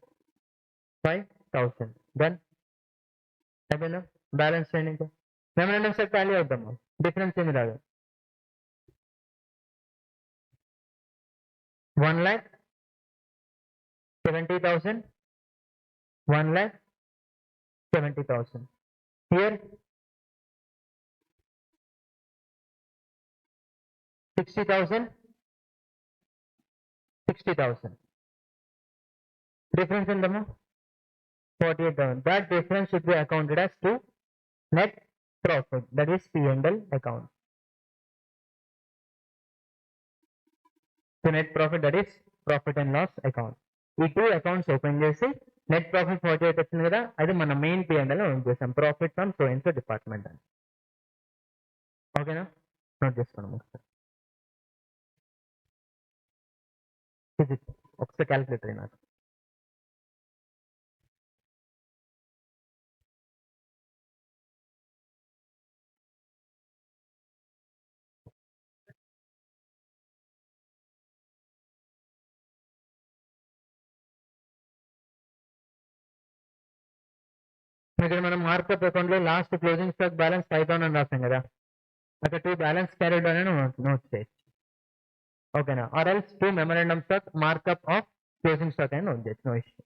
5,000. Done అయిపోయిందా, balance చేయండి. ఇంకా మెమరాండమ్ స్టాక్ టాలీ అవుతాము, డిఫరెన్స్ ఏమి రాదు. 1,00,000 70,000, 1,70,000. Here 60,000, 60,000. Difference in the amount 48,000. That difference should be accounted as to net profit, that is P&L account. So net profit, that is profit and loss account. ఈ two accounts open చేసి net profit 48 వచ్చింది కదా, అది మన main P&L own చేసాం, profit from so and so department అని. ఓకేనా, note చేసుకోండి ఒకసారి. ఫిజిక్స్ ఒకసారి క్యాలిక్యులేటర్ నాకు. ఇక్కడ మనం మార్కప్ అకౌంట్ లో లాస్ట్ క్లోజింగ్ స్టాక్ బ్యాలెన్స్ 5,000 అని రాసాం కదా, అక్కడ 2 బ్యాలెన్స్ క్యారీడ్ అని నోట్ చేయొచ్చు. ఓకేనా, or else 2 memorandum stock markup of closing stock అని నోట్ చేయొచ్చు, నో ఇష్యూ.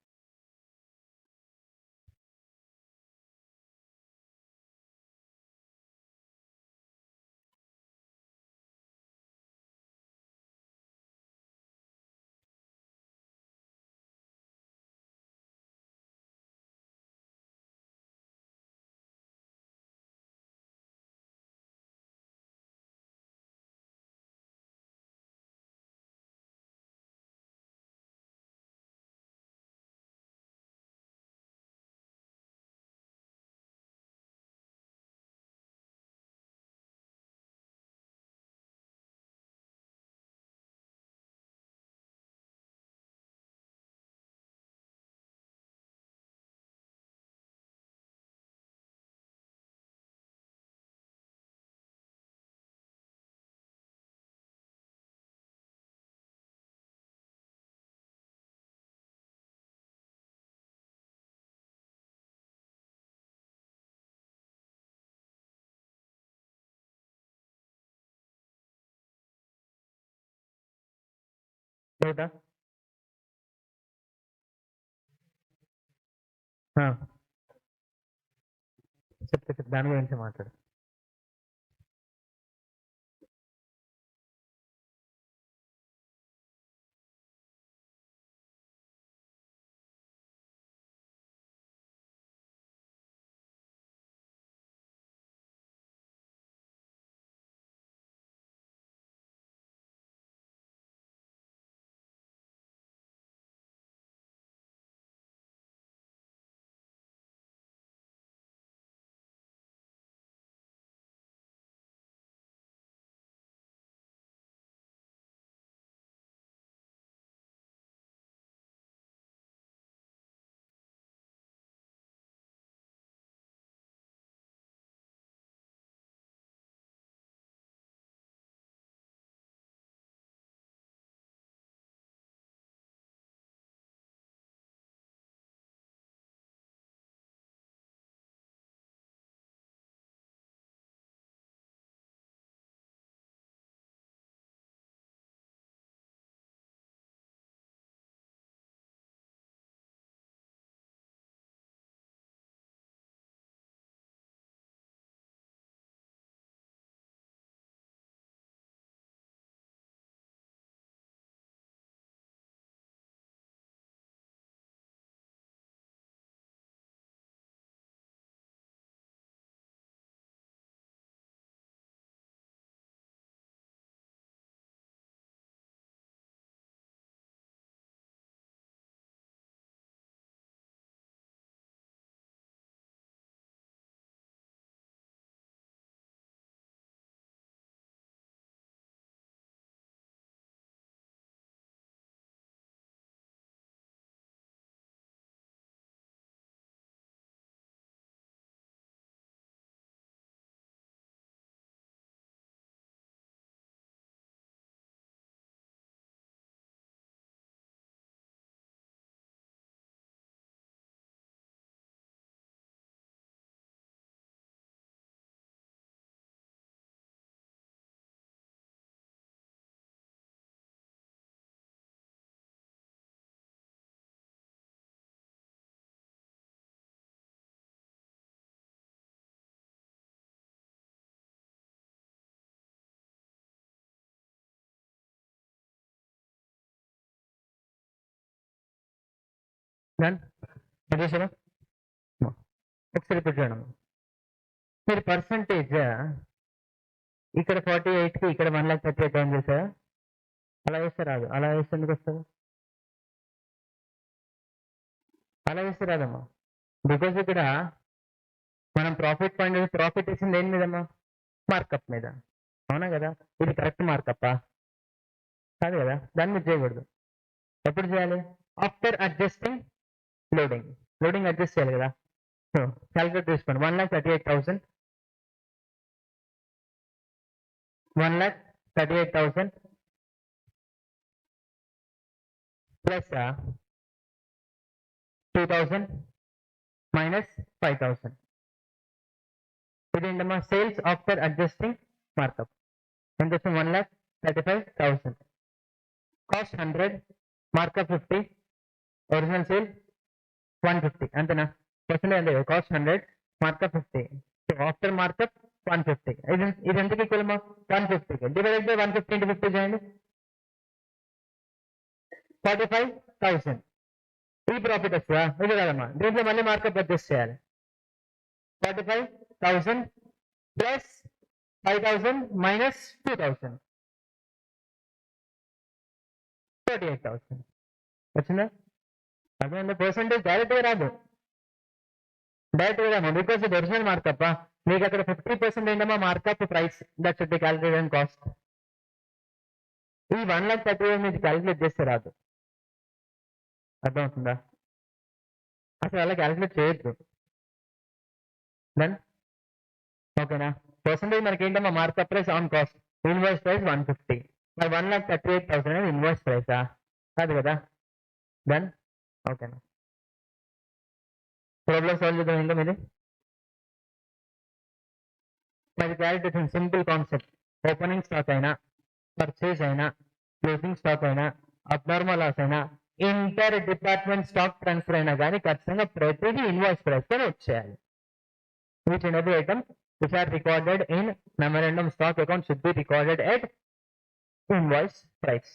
డౌటా? చెప్తే దాని గురించి మాట్లాడు. డన్ చూసారా ఒకసారి ఇప్పుడు చూడండి మీరు పర్సంటేజ్ ఇక్కడ 48కి ఇక్కడ 1,38,000 చేశారా అలా వేస్తే రాదు అలా వేస్తే ఎందుకు వస్తుంది అలా వేస్తే రాదమ్మా బికాజ్ ఇక్కడ మనం ప్రాఫిట్ ఇచ్చింది దేని మీదమ్మా మార్కప్ మీద అవునా కదా ఇది కరెక్ట్ మార్కప్పా కాదు కదా దాన్ని మీరు చేయకూడదు ఎప్పుడు చేయాలి ఆఫ్టర్ అడ్జస్టింగ్ లోడింగ్ అడ్జస్ట్ చేయాలి కదా క్యాలిక్యులేట్ తీసుకోండి 1,38,000 1,38,000 ప్లస్ 2,000 మైనస్ 5,000 ఇదేంటమ్మా సేల్స్ ఆఫ్టర్ అడ్జస్టింగ్ మార్కప్ ఎంత వస్తుంది 1,35,000 కాస్ట్ 100 మార్కప్ 50 ఒరిజినల్ సేల్ 150 అంతేనా పర్సెంటేజ్ అంతే cost 100 markup 50 so after markup 150 ఇది ఎంతకి ఈక్వల్ అమ్మా 150 డివైడెడ్ బై 150 ఇంటూ 50 చేయండి 45,000 ఈ ప్రాఫిట్ వస్తుందా ఇది కాదమ్మా దీంట్లో మళ్ళీ మార్కప్ అడ్జస్ట్ చేయాలి 45,000 ప్లస్ 5,000 మైనస్ 2,000 38,000 వచ్చిందా అదే పర్సెంటేజ్ డైరెక్ట్గా రాదు బికాస్ ఇది ఒరిజినల్ మార్కప్ మీకు అక్కడ 50% ఏంటమ్మా markup price that should be calculated and cost ఈ 1,30,000 మీకు క్యాలిక్యులేట్ చేస్తే రాదు అర్థమవుతుందా అసలు అలా క్యాలిక్యులేట్ చేయొద్దు దెన్ ఓకేనా పర్సెంటేజ్ మనకి ఏంటమ్మా markup price on cost invoice price 150 మరి 1,38,000 అనేది ఇన్వాయిస్ ప్రైసా కాదు కదా దెన్ ఓకేనా ప్రాబ్లమ్ సాల్వ్ చేద్దాం ఇంకా మీది మరి calculation simple concept opening stock అయినా పర్చేజ్ అయినా క్లోజింగ్ స్టాక్ అయినా అబ్నార్మల్ లాస్ అయినా ఇంటర్ డిపార్ట్మెంట్ స్టాక్ ట్రాన్స్ఫర్ అయినా కానీ ఖచ్చితంగా ప్రతిదీ ఇన్వాయిస్ ప్రైస్ తో వచ్చేయాలి which in every item which are recorded in memorandum stock account should be recorded at invoice price.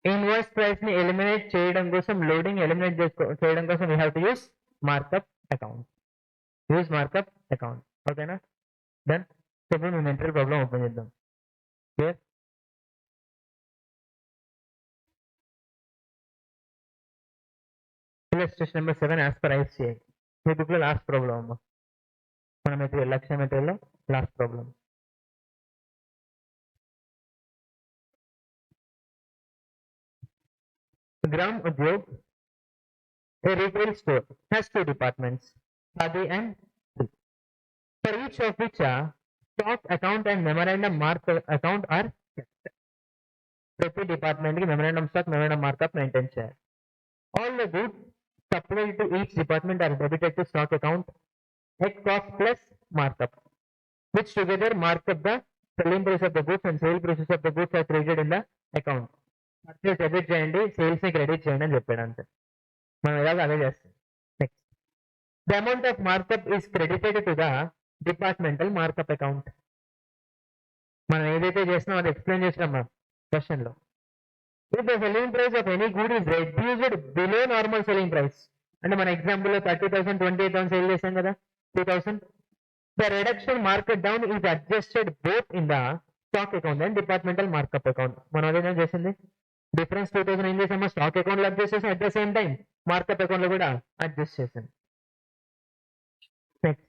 Invoice price ని ఎలిమినేట్ చేయడం కోసం లోడింగ్ ఎలిమినేట్ చేయడం కోసం we have to use markup account ఓకేనా దెన్ ఇప్పుడు మేము మెంటల్ ప్రాబ్లమ్ ఓపెన్ చేద్దాం clear illustration number 7 as per ICI మీ బుక్ లో లాస్ట్ ప్రాబ్లం అమ్మా మన మెటీరియల్ లక్ష్య మెటీరియల్ లో last problem Gram Udyog, a retail store, has two departments, Khadi and Silk, for each of which a stock account and memorandum markup account are kept. ప్రతి department కి memorandum stock memorandum markup maintain చేయాలి all the goods supplied to each department are debited to stock account at cost plus markup which together markup the selling price of the goods and sale prices of the goods are credited in the account purchase debit చేయండి sales ని credit చేయండి అని చెప్పాడు అంతే మనం ఎలాగో అదే చేస్తాం next the amount of markup is credited to the departmental markup account మనం ఏదైతే చేసినాం అది ఎక్స్ప్లెయిన్ చేసినాం మనం క్వశ్చన్ లో if the selling price of any good is reduced below normal selling price అంటే మన ఎగ్జాంపుల్ లో 30,000 28,000 సేల్ చేసాం కదా 2,000 the reduction market down is adjusted both in the stock account and departmental markup account మనం అదేనా చేసింది difference 2,000 ఏం చేసామో స్టాక్ అకౌంట్ లో అడ్జస్ట్ చేసాం at the same time markup account లో కూడా అడ్జస్ట్ చేసాం next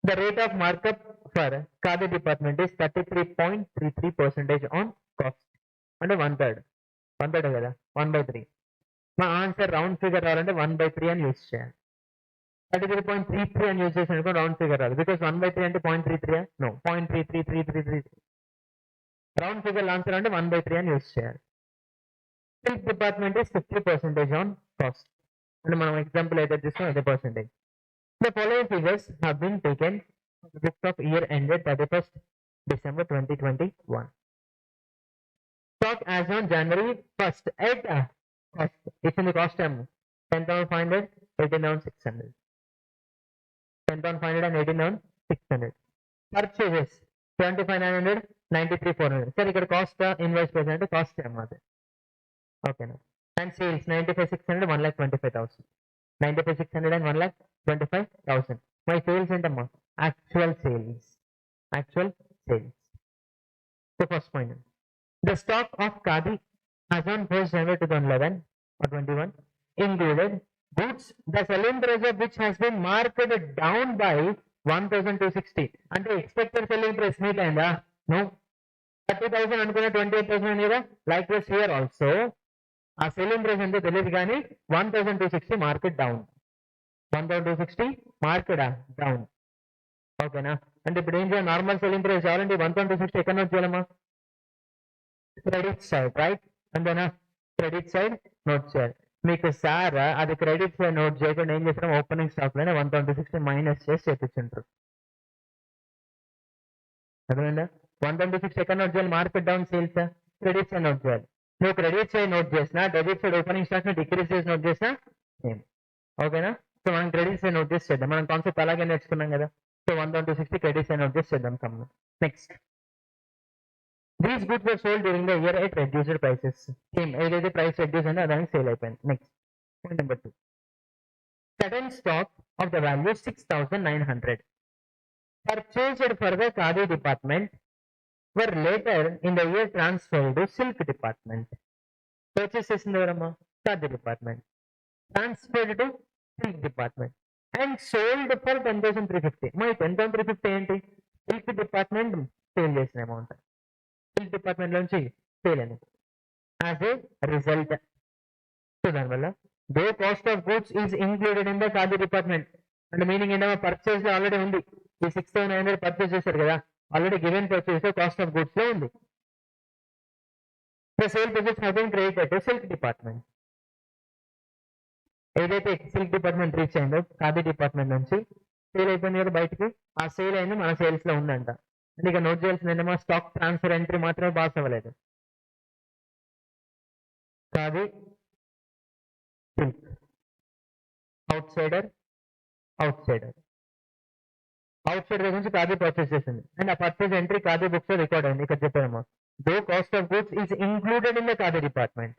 the rate of markup for khadi department is 33.33% on cost అంటే 1/3 కదా 1/3 మా ఆన్సర్ రౌండ్ ఫిగర్ రావాలంటే 1/3 అని యూజ్ చేయాలి 33.33 అని యూజ్ చేసిన రౌండ్ ఫిగర్ రాదు బికాస్ 1/3 అంటే 0.33 నో 0.33333 రౌండ్ ఫిగర్ ఆన్సర్ అంటే 1/3 అని యూజ్ చేయాలి silk department is 50% on cost అంటే మనం ఎగ్జాంపుల్ అయితే చూస్తాం అదే percentage the following figures have been taken books of year ended 31st December 2021 stock as on January 1st at cost ఇచ్చింది cost ఏమో 10,500 18,600 10,500 and 18,600 purchases 75,900 93,400 సార్ ఇక్కడ cost invoice price అంటే cost అన్నమాట ఓకేనా and sales 95,600 1,25,000. 95,600 and 1,25,000. My sales and amount actual sales. Actual sales. So first point. The stock of Khadi as on 1st January 2011 or 21 included goods the selling price of which has been marked down by 1,260. And the expected selling price meet and no 30,000 అనుకున్న 28,000 అని కదా. Likewise here also ఆ selling price ఎంతో తెలియదు కానీ 1,260 market down. 1,260 market down. ఓకేనా? అంటే ఇప్పుడు ఏం చేయాలి? నార్మల్ సెల్లింగ్ ప్రైస్ కావాలంటే 1,260 ఎక్కడ నోట్ చేయాలమ్మా? Credit side, right? అంతేనా? క్రెడిట్ సైడ్ నోట్ చేయాలి. మీకు సార్ అది క్రెడిట్ సైడ్ నోట్ చేయకుండా ఏం చేస్తాం? ఓపెనింగ్ స్టాక్ లోనే 1,260 మైనస్ చేసి చేపించుంటారు. అర్థమైందా? 1,260 ఎక్కడ నోట్ చేయాలి? Market down sales credit side note చేయాలి. నువ్వు క్రెడిట్ సైడ్ నోట్ చేసినా, డెబిట్ సైడ్ ఓపెనింగ్ స్టాక్ ని డిక్రీస్ చేసి నోట్ చేసినా సేమ్. ఓకేనా? సో మనం క్రెడిట్ సైడ్ నోట్ చేసి చేద్దాం. మనం కాన్సెప్ట్ అలాగే నేర్చుకున్నాం కదా. సో 1,260 క్రెడిట్ సైడ్ నోట్ చేసి చేద్దాం. Next, these goods were sold during the year at reduced prices. Same ఏదైతే ప్రైస్ రెడ్యూస్ అయిందో దానికి సేల్ అయిపోయింది. Next point number 2, sudden stock of the value 6,900 purchased for the Khadi department were later in the year transferred to silk department. Purchase చేసింది ఎవరమ్మా? Khadi department. Transferred to silk department and sold for 10,350. మరి 10,350 ఏంటి? silk department sale చేసిన amount. silk department లోంచి sale అని as a result. So దానివల్ల though cost of goods is included in the Khadi department. అంటే meaning ఏంటమ్మా? Purchase లో already ఉంది. ఈ 6,900 పర్చేస్ చేశారు కదా, already given purchase cost of goods లో ఉంది. The sale process have been credited to silk department. ఏదైతే సిల్క్ డిపార్ట్మెంట్ రీచ్ అయిందో ఖాదీ డిపార్ట్మెంట్ నుంచి సేల్ అయిపోయింది కదా బయటికి, ఆ సేల్ అయింది మన సేల్స్ లో ఉందంట. అంటే ఇక నోట్ చేయాల్సింది ఏంటమ్మా? స్టాక్ ట్రాన్స్ఫర్ ఎంట్రీ మాత్రమే పాస్ అవ్వలేదు. Khadi silk outsider outsider outside దగ్గర నుంచి ఖాదీ పర్చేస్ చేసింది అండ్ ఆ పర్చేస్ ఎంట్రీ ఖాదీ బుక్స్ లో రికార్డ్ అయింది. ఇక్కడ చెప్పామా? Though cost of goods is included in the Khadi department.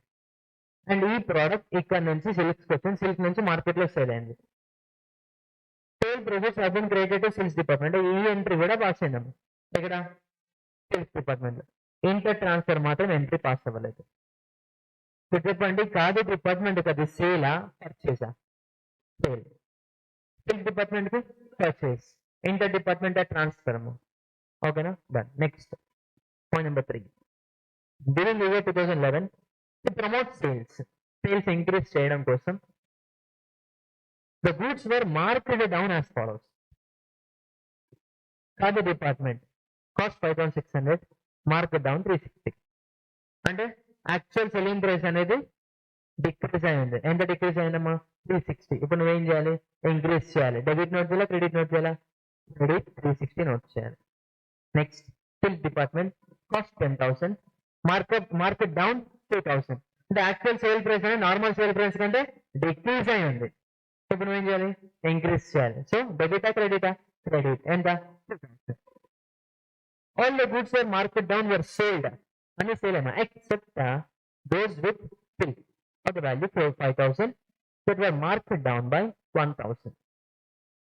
And ఈ ప్రోడక్ట్ ఇక్కడ నుంచి సిల్క్స్ వచ్చింది, సిల్క్ నుంచి మార్కెట్ లో సేల్ అయింది. Sale process have been created to silks department. ఈ ఎంట్రీ కూడా పాస్ అయిందమ్మా. ఇక్కడ సిల్క్స్ డిపార్ట్మెంట్ లో ఇంటర్ ట్రాన్స్ఫర్ మాత్రం ఎంట్రీ పాస్ అవ్వలేదు. చెప్పండి, ఖాదీ డిపార్ట్మెంట్ అది సేలా పర్చేసా? సేల్. సిల్క్ డిపార్ట్మెంట్ కి పర్చేస్, ఇంటర్ డిపార్ట్మెంట్ ట్రాన్స్ఫర్. ఓకేనా? Done. Next point number 3, during the year 2011 to promote sales, sales increase చేయడం కోసం the goods were marked down as follows. Khadi department cost 5,600, market down 360. అంటే actual selling price అనేది decrease అయింది. ఎంత decrease అయిందమ్మా? 360. ఇప్పుడు నువ్వేం చేయాలి? ఇంక్రీజ్ చేయాలి. డెబిట్ నోట్ చేయాలా, క్రెడిట్ నోట్ చేయాలా? క్రెడిట్ 360 నోట్ చేయాలి. Next, silk department cost 10,000, market down 2,000. అంటే యాక్చువల్ సేల్ ప్రైస్ అనేది నార్మల్ సేల్ ప్రైస్ కంటే డిక్రీజ్ అయింది. ఇప్పుడు నువ్వేం చేయాలి? ఇంక్రీజ్ చేయాలి. సో డెబిటా క్రెడిటా? క్రెడిట్. ఎంత? 2,000. All the goods were market down were sold అని సేల్ అయినా except those with silk of the value 5,000 that were marked down by 1,000.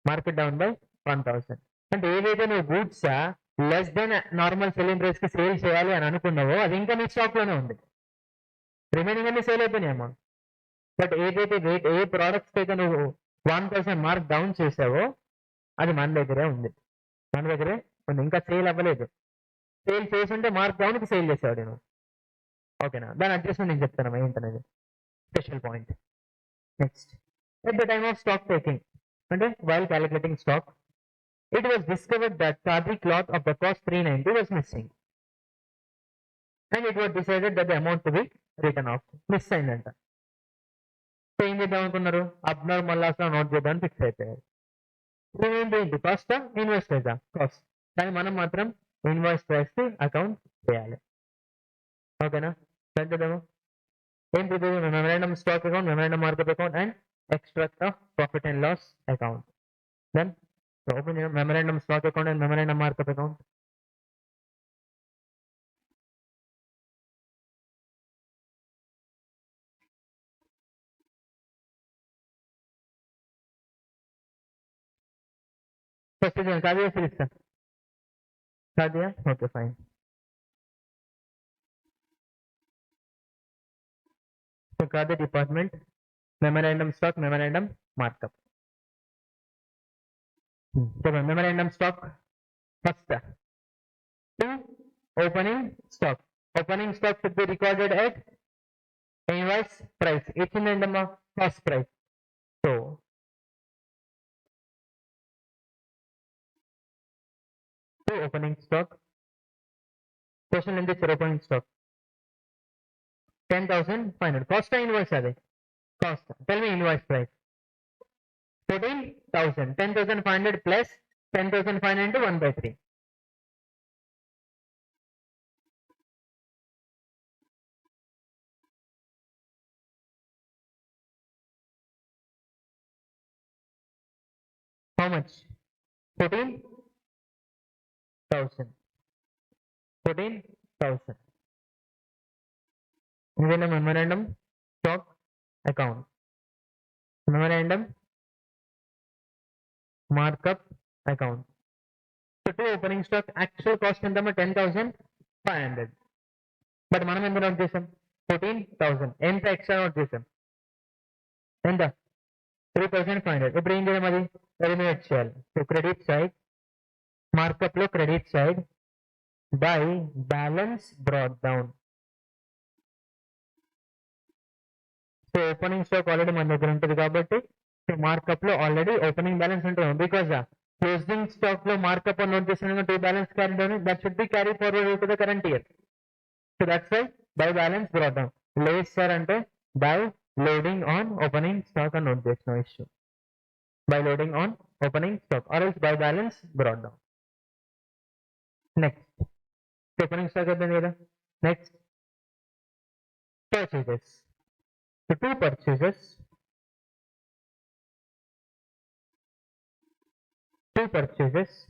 Marked down by 1,000. అంటే ఏదైతే నువ్వు goods less than normal selling price కి sale చేయాలి అని అనుకున్నావో అది ఇంకా నీ స్టాక్ లోనే ఉంది. రిమైనింగ్ అన్ని సేల్ అయిపోయినాయమ్మా. బట్ ఏదైతే రేట్ ఏ ప్రోడక్ట్స్ అయితే నువ్వు 1,000 మార్క్ డౌన్ చేసావో అది మన దగ్గరే ఉంది. మన దగ్గరే ఉంది, ఇంకా సేల్ అవ్వలేదు. సేల్ చేస్తుంటే మార్క్ డౌన్ కి సేల్ చేసావు నేను. ఓకేనా? దాని అడ్జస్ట్మెంట్ నేను చెప్తాను ఏంటనేది. Special point. Next, at the time of stock taking, and while calculating stock, it was discovered that Khadi cloth of the cost 390 was missing, and it was decided that the amount to be written off. Miss అయిందంట. So ఏం చేద్దాం అనుకున్నారు? Abnormal loss లో note చేద్దామని fix అయిపోయారు. ఏంటి? Cost invest చేద్దాం cost, కానీ మనం మాత్రం ఇన్వాయిస్ చేసి అకౌంట్ చేయాలి. ఓకేనా? చేద్దాము. ఏం prepare? Memorandum stock account, memorandum market account and extract of profit and loss account. Then open memorandum stock account and memorandum market account. First का दिया फिर इसका का दिया ओके फाइन तो का दे department memorandum stock memorandum markup चलो memorandum stock first to opening stock should be recorded at invoice price ఇచ్చిందండి cost price so to opening stock question in this opening stock 10,500 cost invoice are cost tell me invoice price 14,000 10,500 plus 10,500 into 1 by 3 how much 14,000 14,000 ఇదేనా memorandum stock account memorandum markup account so to opening stock actual cost ఎంతమ్మా 10,500 but మనం ఎంత note చేసాం 14,000 ఎంత extra note చేసాం ఎంత 3,500 ఇప్పుడు ఏం చేయాలి అది ఎలిమినేట్ చేయాలి సో క్రెడిట్ సైడ్ మార్కప్ లో credit side by balance brought down so opening stock already మన దగ్గర ఉంటుంది కాబట్టి మార్కప్ లో ఆల్రెడీ ఓపెనింగ్ బ్యాలెన్స్ ఉంటుంది బికాస్ క్లోజింగ్ స్టాక్ లో మార్కప్ నోట్ చేసిన to balance carry down that should be carry forward to the current year so that's why by balance brought down లేదు sir అంటే by loading on opening stock అని note చేసిన issue by loading on opening stock or else by balance brought down next opening stock అయిపోయింది కదా next purchases so two purchases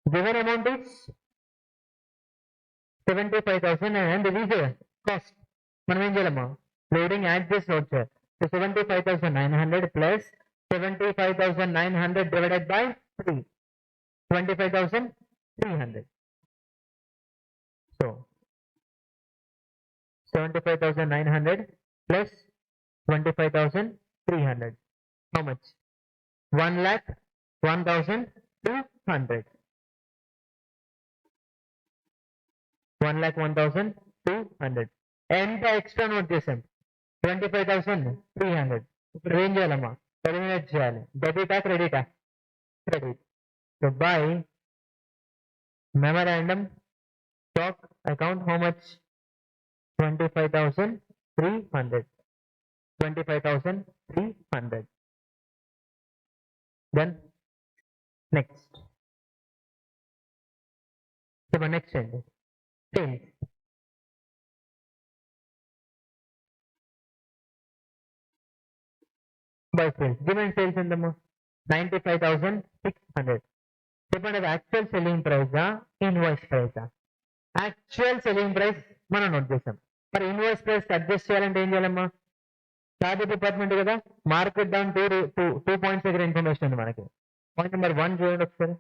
given amount is 75,000 and there is a cost మనం ఏం చేయాలమ్మా loading add చేసి note చేయాలి so 75,900 plus 75,900 divided by 3 25,300 so 75,900 plus 25,300 how much 1,01,200 1,01,200 ఎంత extra note చేసాం 25,300 ఇప్పుడు ఏం చేయాలమ్మా ఎలిమినేట్ చేయాలి డెబిటా క్రెడిటా credit so by memorandum stock account how much 25,300 25,300 then next so next end sales by sales given sales endamma 95,600 చెప్పండి అది actual selling price invoice price actual selling price మనం నోట్ చేసాం మరి ఇన్వాయిస్ ప్రైస్ అడ్జస్ట్ చేయాలంటే ఏం చేయాలమ్మా charge department కదా market down two points దగ్గర ఇన్ఫర్మేషన్ ఉంది మనకి పాయింట్ నెంబర్ 1 చూడండి ఒకసారి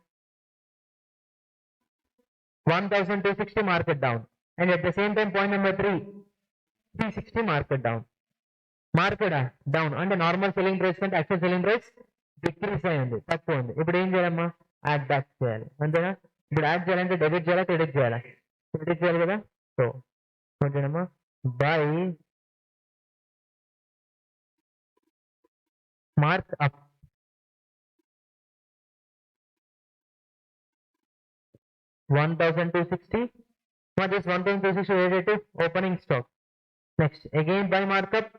1,260 market down and at the same time point number 360 market down market down అంటే నార్మల్ సెల్లింగ్ ప్రైస్ కంటే యాక్చువల్ సెల్లింగ్ ప్రైస్ డిక్రీస్ అయింది తక్కువ ఉంది ఇప్పుడు ఏం చేయాలమ్మా యాడ్ బ్యాక్ చేయాలి అంతేనా ఇప్పుడు యాడ్ చేయాలంటే డెబిట్ చేయాలా క్రెడిట్ చేయాలా క్రెడిట్ చేయాలి కదా సో ఓకేనమ్మా by mark up $1,260 what is 1,260 related to opening stock next again by markup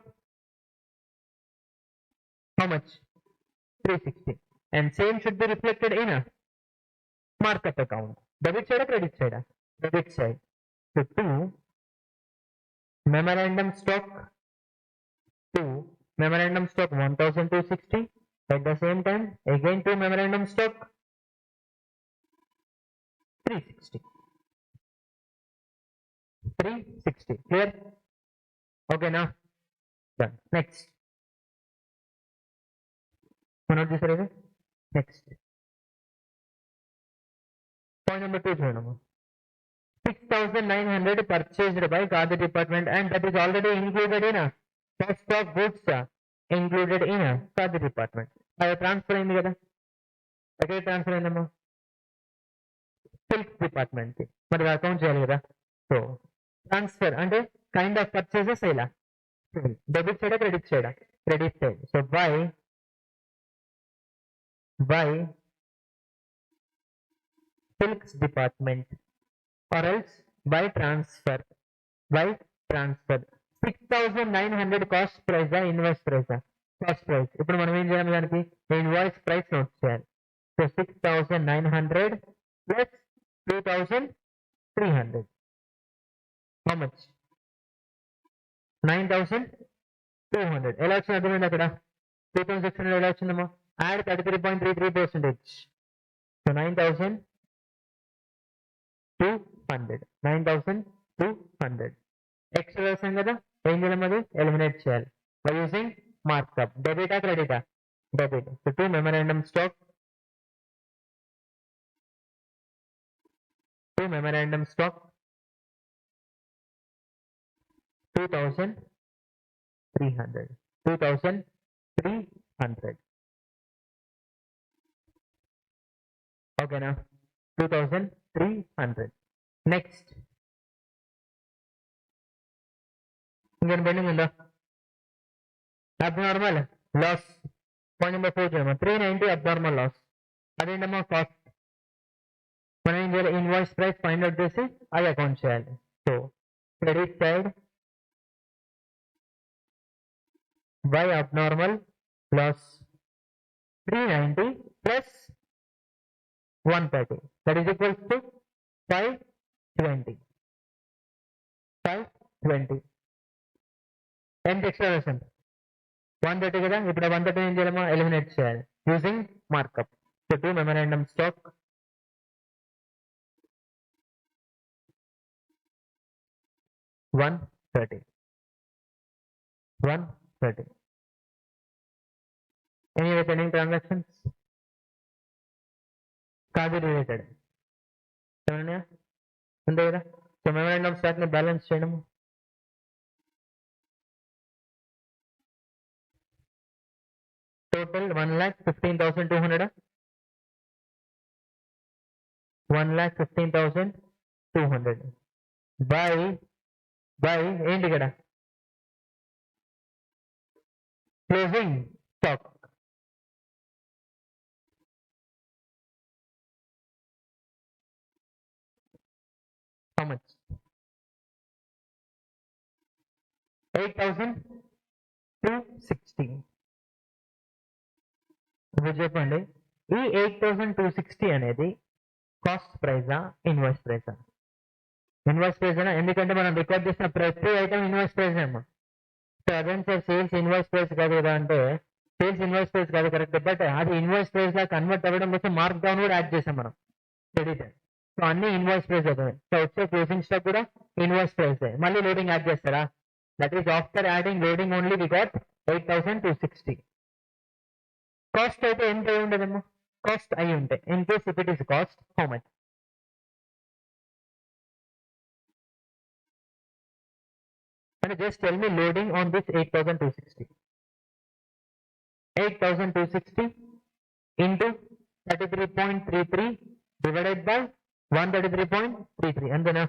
how much 360 and same should be reflected in a markup account debit side or credit side debit side so 2 memorandum stock 1,260 at the same time again 2 memorandum stock 360 clear okay now done next next Point number 2 చూడము 6,900 purchased by Khadi department and that is already included in a cost of goods included in a Khadi department. అది transfer అయింది కదా, ఎక్కడ transfer అయిందమ్మా? Silk department కి. మరి account చేయాలి కదా. సో ట్రాన్స్ఫర్ అంటే కైండ్ ఆఫ్ పర్చేసెస్ ఇలా debit side credit side? Credit side. So by silks department or else by transfer. 6,900 cost price invoice price cost price. ఇప్పుడు మనం ఏం చేయాలి, దానికి ఇన్వాయిస్ ప్రైస్ నోట్ చేయాలి. So 6,900 plus 2,300 how much? 9,200. ఎలా వచ్చింది అర్థమైంది అక్కడ? 2,600 ఎలా వచ్చిందమ్మా? యాడ్ 33.33%. సో 9,200 ఎక్స్ట్రా వేసాం కదా, ఏం చేయాలి అది? ఎలిమినేట్ చేయాలి బై యూజింగ్ మార్కప్. డెబిటా క్రెడిటా? డెబిట్. సో 2 మెమరాండమ్ స్టాక్ 2,300 ఓకేనా? 2,300. నెక్స్ట్ ఇంకేం పెండింగ్ ఉందా? Abnormal loss. పాయింట్ నెంబర్ 4 చూడమ్మా. 390 అబ్నార్మల్ లాస్. అదేంటమ్మా? కాస్ట్. మనం ఏం చేయాలి? ఇన్వాయిస్ ప్రైస్ ఫైండ్ అవుట్ చేసి అది అకౌంట్ చేయాలి. So credit side by abnormal loss 390 plus 130 that is equals to 520. ఎంత ఎక్స్ట్రా వేసాం? 130 కదా. ఇప్పుడు 130 ఏం చేయాలమ్మా? ఎలిమినేట్ చేయాలి using markup. So 2 memorandum stock 130. Any pending transactions? Khadi related ఏమన్నా ఉంది కదా. సో మెమరాండమ్ ఆఫ్ స్టాక్ ని బ్యాలెన్స్ చేయడం. టోటల్ 1,15,200. 1,15,200 బై ఏంటి ఇక్కడ? Closing stock. How much? 8,260. ఇప్పుడు చెప్పండి, ఈ 8,260 అనేది కాస్ట్ ప్రైజా ఇన్వాయిస్ ప్రైజా? ఇన్వాయిస్ ప్రైజ్ అయినా, ఎందుకంటే మనం రికార్డ్ చేసిన ప్రతి ఐటమ్ ఇన్వాయిస్ ప్రైజ్ ఏమో. సో అదేం సార్ సేల్స్ ఇన్వాయిస్ ప్రైస్ కాదు కదా అంటే, సేల్స్ ఇన్వాయిస్ ప్రైస్ కాదు కరెక్ట్, బట్ అది ఇన్వాయిస్ ప్రైస్ లా కన్వర్ట్ అవ్వడం కోసం మార్క్ డౌన్ కూడా యాడ్ చేసాం మనం క్రెడిట్. సో అన్ని ఇన్వాయిస్ ప్రైస్ అవుతాయి. సో వచ్చే క్లోజింగ్ స్టాక్ కూడా ఇన్వాయిస్ ప్రైస్. మళ్ళీ లోడింగ్ యాడ్ చేస్తారా? That is after adding loading only we got 8,260. Cost అయితే ఎంత అయి ఉండదమ్మా? కాస్ట్ అయి ఉంటాయి. In case if it is cost how much? అంటే just tell me loading on this 8,260. 8,260 into 33.33 divided by 133.33 అంతేనా?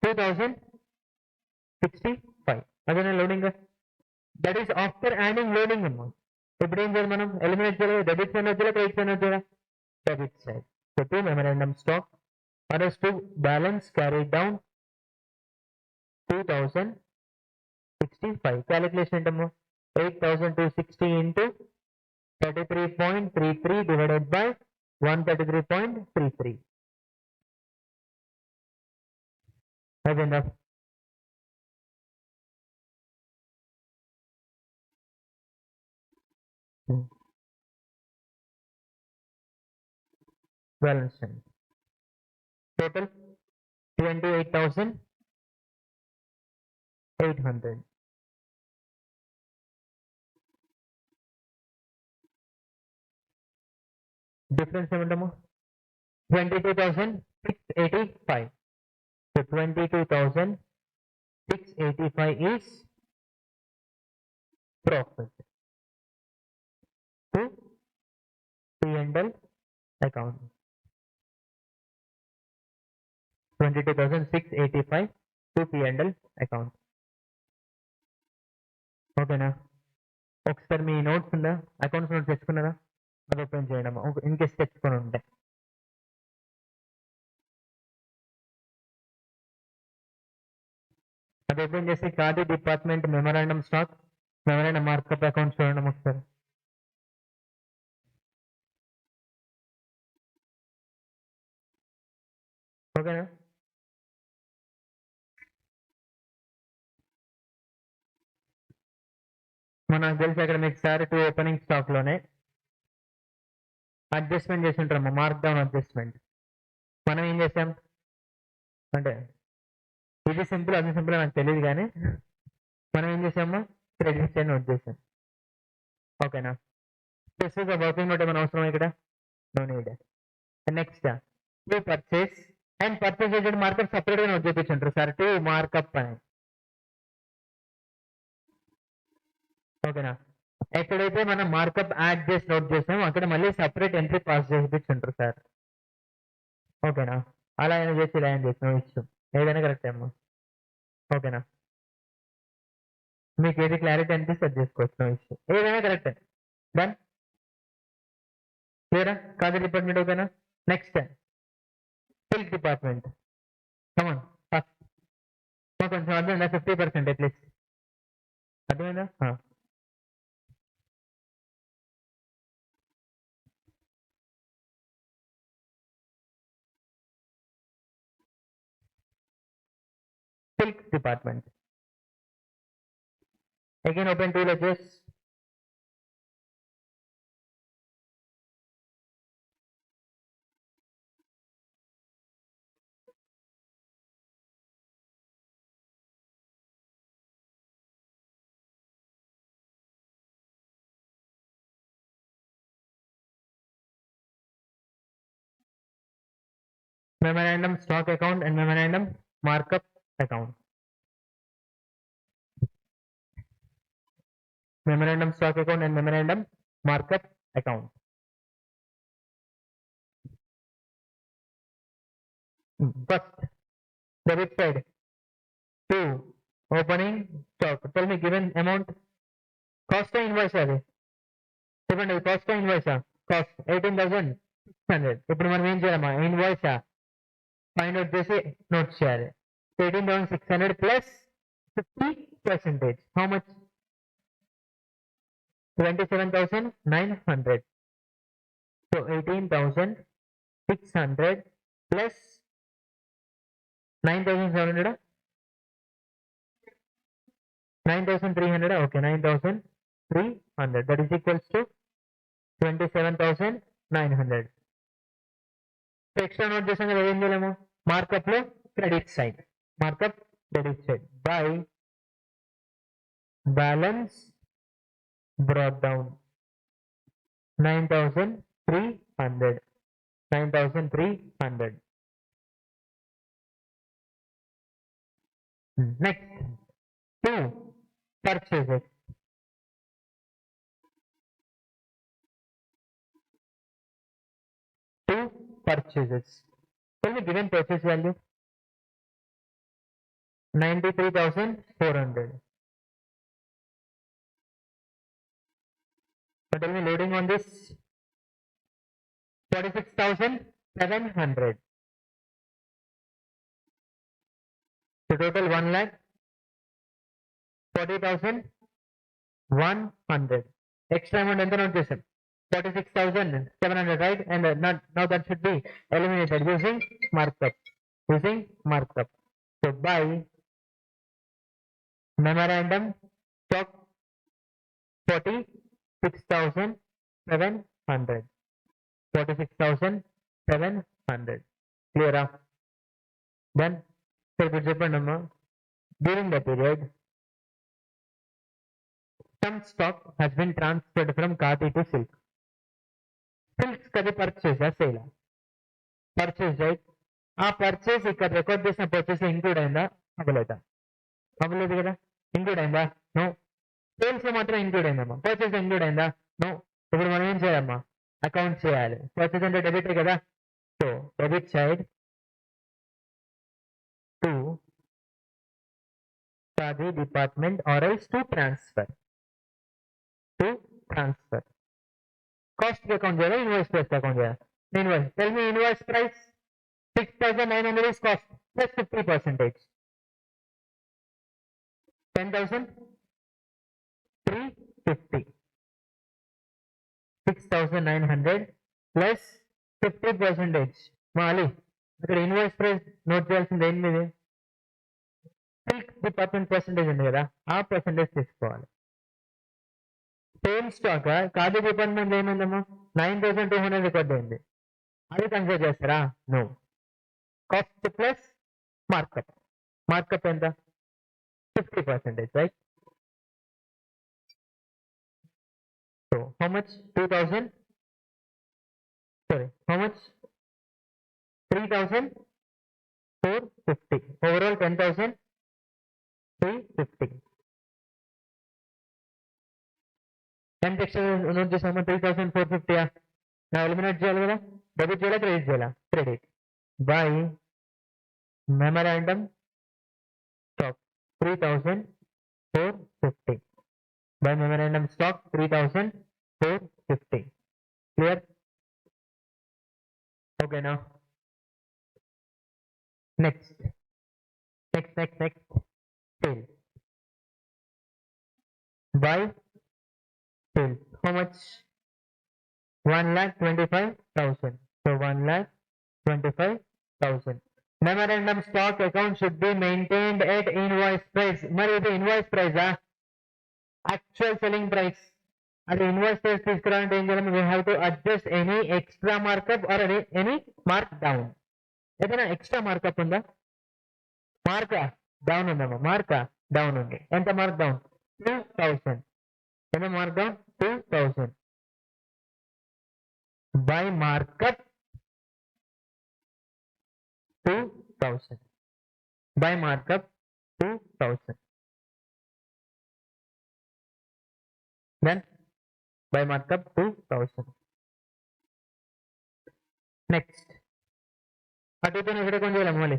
$2,065 అదేనా loading? That is after adding loading అమ్మా. ఇప్పుడు ఏం చేయాలి మనం? ఎలిమినేట్ చేయాలి. డెబిట్ సైడ్ వచ్చేలా క్రెడిట్ సైడ్ వచ్చేలా? Debit side. So 2 memorandum stock others to balance carried down 2,065. Calculation ఏంటమ్మా? 8,260 into 33.33 divided by 133.33. That's enough. Balance sheet. Total 28,800. Difference ఏమంటాము 22,685. So 22,685 is profit to P&L account. 22,685 to P&L account. ఓకేనా? ఒకసారి మీ notes ఉందా, accounts notes తెచ్చుకున్నారా? అది open చేయడం in case తెచ్చుకొని ఉంటే. అది ఓపెన్ చేసి khadi department memorandum stock, memorandum markup account చూడండి ఒకసారి. ఓకేనా? మనకు తెలిసి అక్కడ మీకు సార్ 2 ఓపెనింగ్ స్టాక్ లోనే అడ్జస్ట్మెంట్ చేసి ఉంటారమ్మా, మార్క్ డౌన్ అడ్జస్ట్మెంట్. మనం ఏం చేసాం అంటే ఇది సింపుల్ అది సింపుల్ నాకు తెలియదు, కానీ మనం ఏం చేసామా క్రెడిట్ సైడ్ నోట్ చేసాం. ఓకేనా? స్పెసిఫిక్ వర్కింగ్ నోట్ ఏమైనా అవసరం ఇక్కడ? No need. Next purchase and purchase agent markup separate గా నోట్ చేయించుంటారు సార్, 2 మార్కప్ అని. ఓకేనా? ఎక్కడైతే మనం మార్కప్ యాడ్ చేసి నోట్ చేసాం అక్కడ మళ్ళీ సపరేట్ ఎంట్రీ పాస్ చేయించుంటారు సార్. ఓకేనా? అలా అయినా చేసి ఇలా అయినా చేసి నో ఇష్యూ, ఏదైనా కరెక్ట్ అమ్మా. ఓకేనా? మీకు ఏది క్లారిటీ అనిపిస్తే అది చేసుకోవచ్చు, నో ఇష్యూ, ఏదైనా కరెక్ట్. డన్ క్లియరా? కాదు డిపార్ట్మెంట్. ఓకేనా? Next silk department. Come on first కొంచెం అర్థమైందా? 50% అట్లీస్ట్ అర్థమైందా? Silk department. Again open 2 ledgers. Memorandum stock account and memorandum markup account. Memorandum stock account and memorandum markup account. First, debit side 2 opening stock. Tell me given amount. Cost invoice అది చెప్పండి. Cost invoice cost 18,600. ఇప్పుడు మనం ఏం చేయాలమ్మా, invoice find out చేసి note చేయాలి. 18,600 plus 50%. How much? 27,900. So 18,600 plus 9,700, 9,300. Okay, 9,300. That is equals to 27,900. So extra note చేసాం కదా, ఏం చేయలేము, మార్కప్ లో credit side, markup credit side by balance brought down 9,300. 9,300. Next, 2 purchases. 2 purchases. Tell me given purchase value 93,400. So tell me loading on this 46,700. So total 1,40,100. Extra amount ఎంత note చేసాం? 46,700, right? And now that should be eliminated using markup. Using markup. So by memorandum stock 46,700. 46,700. Clear? Then ఇప్పుడు చెప్పండి అమ్మా, during the period some stock has been transferred from Khadi to Silk. Silk's అది purchase sale purchase right ఆ purchase ఇక్కడ record చేసిన purchase include అయిందా అవ్వలేదా అవ్వలేదు కదా ఇంక్లూడ్ అయిందా నో సేల్స్ మాత్రం ఇంక్లూడ్ అయిందమ్మా పర్చేస్ ఇంక్లూడ్ అయిందా నో ఇప్పుడు మనం ఏం చేయాలమ్మా అకౌంట్ చేయాలి పర్చేస్ అంటే డెబిట్ కదా so debit side to the department or else to transfer cost account చేయాలి invoice price account చేయాలి invoice tell me invoice price 6900 is cost plus 50 percentage 10,350 6,900 plus 50 percentage మాలి ఇక్కడ ఇన్వాయిస్ ప్రైస్ నోట్ చేయాల్సింది ఏంటి silk department percentage ఉంది కదా ఆ percentage తీసుకోవాలి same stock khadi department ఏమైందమ్మా 9,200 రికార్డ్ అయింది అది కన్సిడర్ చేస్తారా no cost plus markup markup ఎంత 50% right so how much 2000 sorry how much 3,450 overall 10,350 ఎంత ఎక్స్ట్రా నోట్ చేసామా 3,450 నా ఎలిమినేట్ చేయాలి కదా డెబిట్ చేయాలా క్రెడిట్ చేయాలా credit by memorandum stock 3,450 by memorandum stock 3,450 clear ఓకేనా next sale buy sale how much 1,25,000 so 1,25,000 memorandum stock account should be maintained at invoice price మరి ఇది invoice price actual selling price అది invoice price తీసుకురావాలంటే ఏం చేయాలి we have to adjust any extra markup or any mark down ఏదైనా extra markup ఉందా మార్కా down ఉందమ్మా మార్కా డౌన్ ఉంది ఎంత మార్క్ డౌన్ 2,000 ఎంత mark down 2,000 by markup 2,000 by markup 2,000 then by markup 2,000 next అటుతో ఇక్కడ కొంచెం చేయాలి మళ్ళీ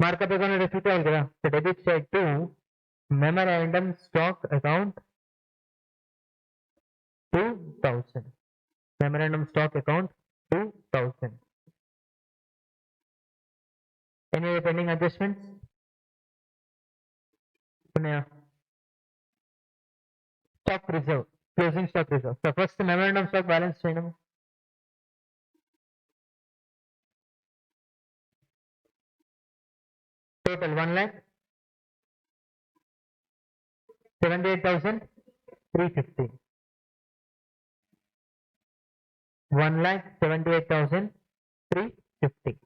మార్కప్ అకౌంట్ రిఫ్లెక్ట్ అవ్వాలి కదా so debit side to memorandum stock account 2,000 memorandum stock account 2,000 any pending adjustments ఉన్నాయా stock reserve closing stock reserve so first memorandum stock balance చేయడం total 1,78,350 1,78,350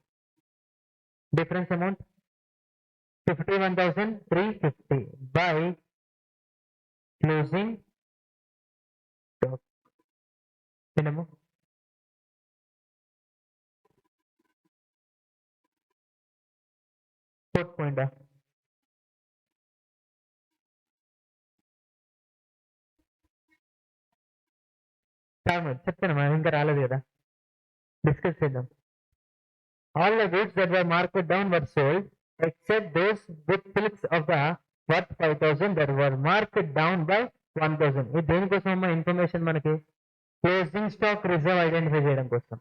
difference amount 51,350 by closing stock minimum point చెప్తాను ఇంకా రాలేదు కదా discuss చేద్దాం all the goods that were marked down were sold except those with silks of the worth 5,000 that were marked down by 1,000 ఇది దేనికోసం అమ్మా information మనకి closing stock reserve identify చేయడం కోసం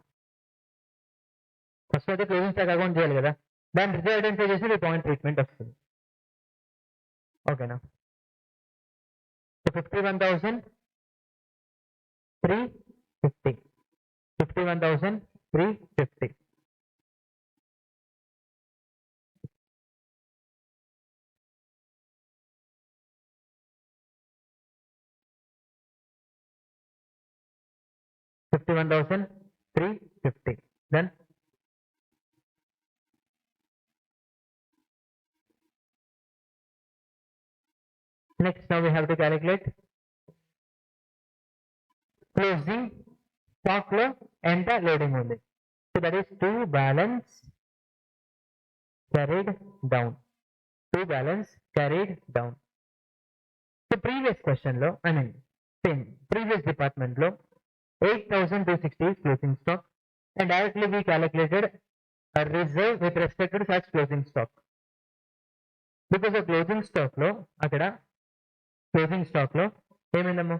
ఫస్ట్ అయితే క్లోజింగ్ స్టాక్ అకౌంట్ చేయాలి కదా దాని రిజర్వ్ ఐడెంటిఫై చేసి పాయింట్ ట్రీట్మెంట్ వస్తుంది ఓకేనా so 51,350 51,350 51,350 then next now we have to calculate closing stock లో ఎంత లోడింగ్ ఉంది. So that is 2 balance carried down. 2 balance carried down. So previous question lo, I mean same previous department lo 8,260 is closing stock, and directly we calculated a reserve with respect to such closing stock. Because of closing stock lo akada closing stock lo ఏమైందమ్మా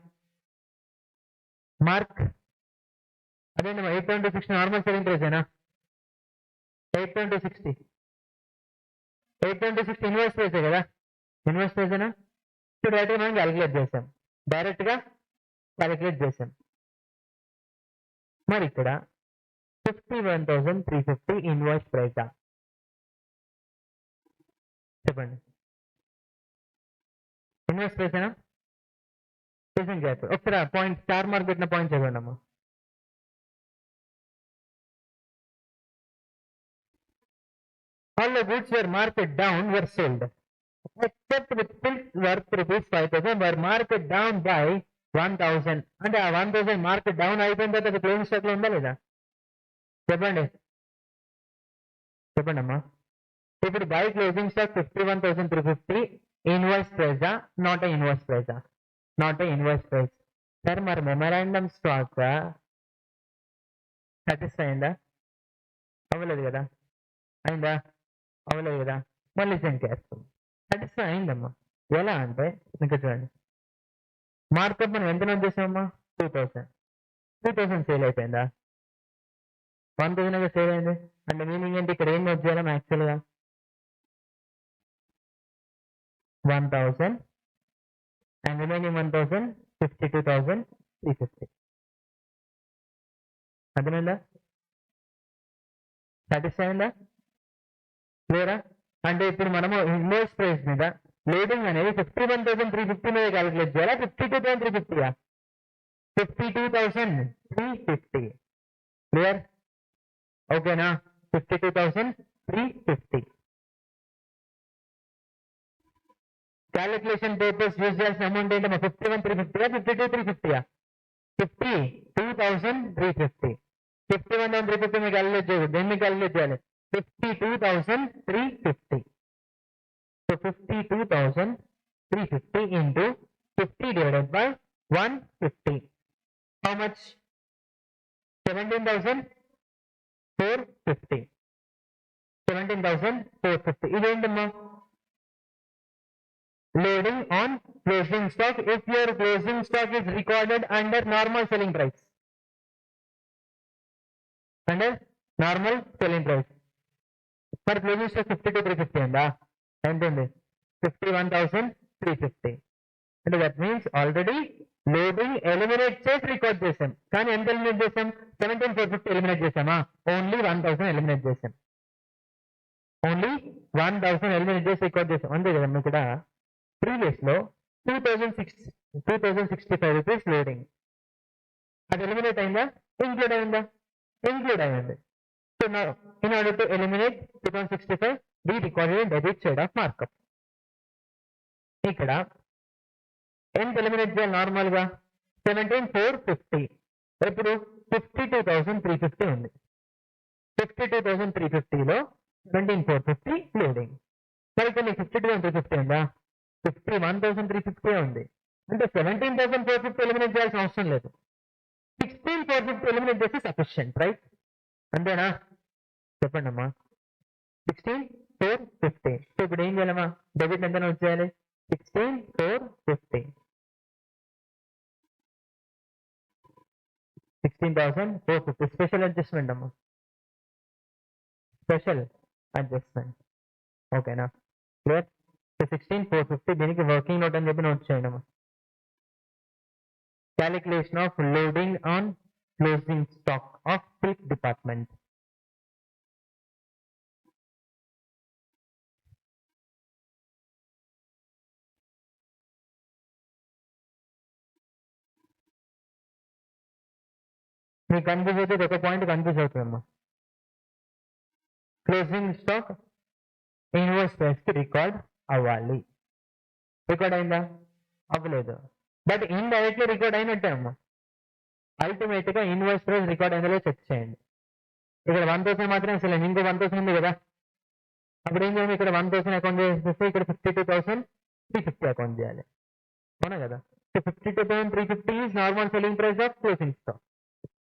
mark అదేనమ్మా 8,260 normal selling price ఏనా 8,260 8,260 invest price కదా invest ప్రైసేనా ఇప్పుడు డైరెక్ట్గా మనం calculate చేసాం డైరెక్ట్గా calculate చేసాం మరి ఇక్కడ 51,350 ఇన్వాయిస్ ప్రైసా చెప్పండి ఇన్వెస్ట్ ప్రైసేనా చేసాం చేస్తారు ఒకసారి పాయింట్ స్టార్ మార్క్ పెట్టిన పాయింట్ చదవండి అమ్మా all the goods were marked down were sold except with silk worth rupees 5,000 were marked down by 1,000 అంటే ఆ 1,000 మార్కెట్ డౌన్ అయిపోయిన తర్వాత అది క్లోజింగ్ స్టాక్ లో ఉందా లేదా చెప్పండి చెప్పండి అమ్మా ఇప్పుడు బై క్లోజింగ్ స్టాక్ 51,350 ఇన్వాయిస్ ప్రైజా నాట్ ఏ ఇన్వాయిస్ ప్రైజా not a invoice price sir మరి మెమరాండమ్ స్టాక్ సాటిస్ఫై అయిందా అవ్వలేదు కదా అయిందా అవ్వలేదు కదా మళ్ళీ సెండ్ చేస్తాం సాటిస్ఫై అయిందమ్మా ఎలా అంటే ఇంకా చూడండి మార్కప్ మనం ఎంత నోట్ చేసామమ్మా 2,000 సేల్ అయిపోయిందా 1,000 సేల్ అయింది అంటే మీనింగ్ ఏంటి ఇక్కడ ఏం నోట్ చేయాలి యాక్చువల్గా 1,000 అండ్ రిమైనింగ్ 1,000 52,350 అర్థమైందా సాటిస్ఫై అయిందా క్లియరా అంటే ఇప్పుడు మనము ఇన్వాయిస్ ప్రైస్ మీద లోడింగ్ అనేది 51,350 మీద క్యాలిక్యులేట్ చేయాలా 52,350 52,350 క్లియర్ ఓకేనా 52,350 క్యాలిక్యులేషన్ పర్పస్ యూజ్ చేయాల్సిన అమౌంట్ ఏంటమ్మా 51,350 52,350 51,350 మీకు క్యాలిక్యులేట్ చేయదు దేన్ని క్యాలిక్యులేట్ చేయాలి 52,350 so 52,350 into 50 divided by 150 how much 17,450 17,450 ఇదేంటమ్మా loading on closing stock if your closing stock is recorded under normal selling price under normal selling price మరి closing stock 52,350 ఉందా ఎంత ఉంది 51,350 అంటే that means already loading eliminate చేసి record చేసాం కానీ ఎంత eliminate చేసాం 17,450 ఎలిమినేట్ చేసామా ఓన్లీ 1,000 ఎలిమినేట్ చేసాం ఓన్లీ 1,000 ఎలిమినేట్ చేసి రికార్డ్ చేసాం అంతే కదమ్మా ఇక్కడ ప్రీవియస్ లో 2,065 రూపీస్ లోడింగ్ అది ఎలిమినేట్ అయిందా ఇంక్లూడ్ అయిందా ఇంక్లూడ్ అయింది So now, in order to eliminate 2,065, we recorded a debit side of markup. ఇక్కడ ఎంత ఎలిమినేట్ చేయాలి నార్మల్ గా 17,450 ఇప్పుడు 52,350 ఉంది 52,350 లో 17,450 లోడింగ్ మరి ఇక్కడ 52,350 ఉందా 51,350 ఉంది అంటే 17,450 ఎలిమినేట్ చేయాల్సిన అవసరం లేదు 16,450 ఎలిమినేట్ చేస్తే సఫిషియంట్ రైట్ అంతేనా చెప్పండి అమ్మా 16,450 సో ఇప్పుడు ఏం చేయాలమ్మా డెబిట్ ఎంత నోట్ చేయాలి 16,450 16,450 స్పెషల్ అడ్జస్ట్మెంట్ అమ్మా స్పెషల్ అడ్జస్ట్మెంట్ ఓకేనా క్లియర్ 16,450 దీనికి వర్కింగ్ నోట్ అని చెప్పి నోట్ చేయండి అమ్మా calculation of loading on closing stock of silk department. మీకు కన్ఫ్యూజ్ అయితే ఒక పాయింట్ కన్ఫ్యూజ్ అవుతుందమ్మా క్లోజింగ్ స్టాక్ ఇన్వాయిస్ ప్రైస్ కి రికార్డ్ అవ్వాలి రికార్డ్ అయిందా అవ్వలేదు బట్ ఇండైరెక్ట్లీ రికార్డ్ అయినట్టే అమ్మా అల్టిమేట్ గా ఇన్వాయిస్ ప్రైస్ రికార్డ్ అయిందో చెక్ చేయండి. ఇక్కడ 1000 మాత్రమే అసలు ఇంకో 1000 ఉంది కదా, అప్పుడు ఏం చేయాలి, ఇక్కడ 1000 అకౌంట్ చేస్తే ఇక్కడ 52,350 అకౌంట్ చేయాలి, అవునా కదా. So 52,350 is normal selling price of closing stock.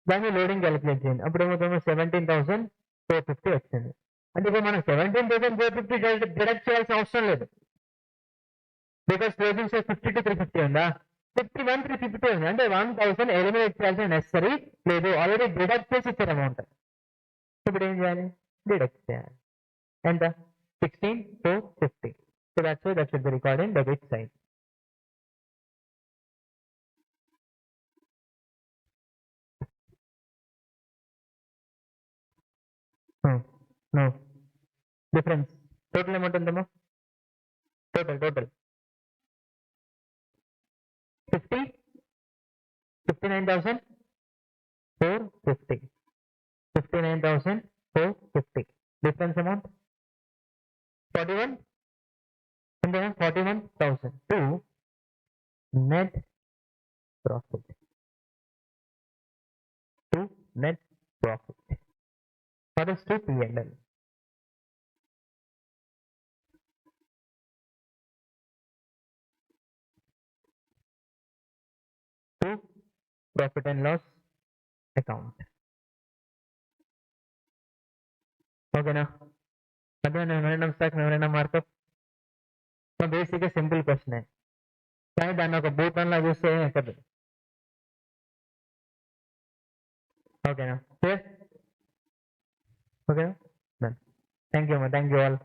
దాన్ని లోడింగ్ క్యాలిక్యులేట్ చేయండి, అప్పుడు ఏమవుతుందో 17,450 వచ్చింది. అంటే ఇప్పుడు మనం 17,450 డిడక్ట్ చేయాల్సిన అవసరం లేదు, బికాస్ క్లోజింగ్ స్టాక్ 52,350 ఉందా, 51,350 ఉంది, అంటే 1,000 ఎలిమినేట్ చేయాల్సిన నెసరీ లేదు, ఆల్రెడీ డిడక్ట్ చేసి ఇచ్చారు అమౌంట్. ఇప్పుడు ఏం చేయాలి, డిడక్ట్ చేయాలి. ఎంత, 16,450. So that's why that should be record in debit side. No difference. Total amount ఎంతమ్మా, total 59,450. 59,450. Difference amount 41, and then 41,000 to net profit. To net profit. That is to P&L. To profit and loss account. ఓకేనా, అదేనా memorandum stock, memorandum markup. So బేసిక్గా simple question, కానీ దాన్ని ఒక భూతంలా చూస్తే ఎక్కదు. ఓకేనా, ఓకేనా, థ్యాంక్ యూ అమ్మా, థ్యాంక్ యూ ఆల్.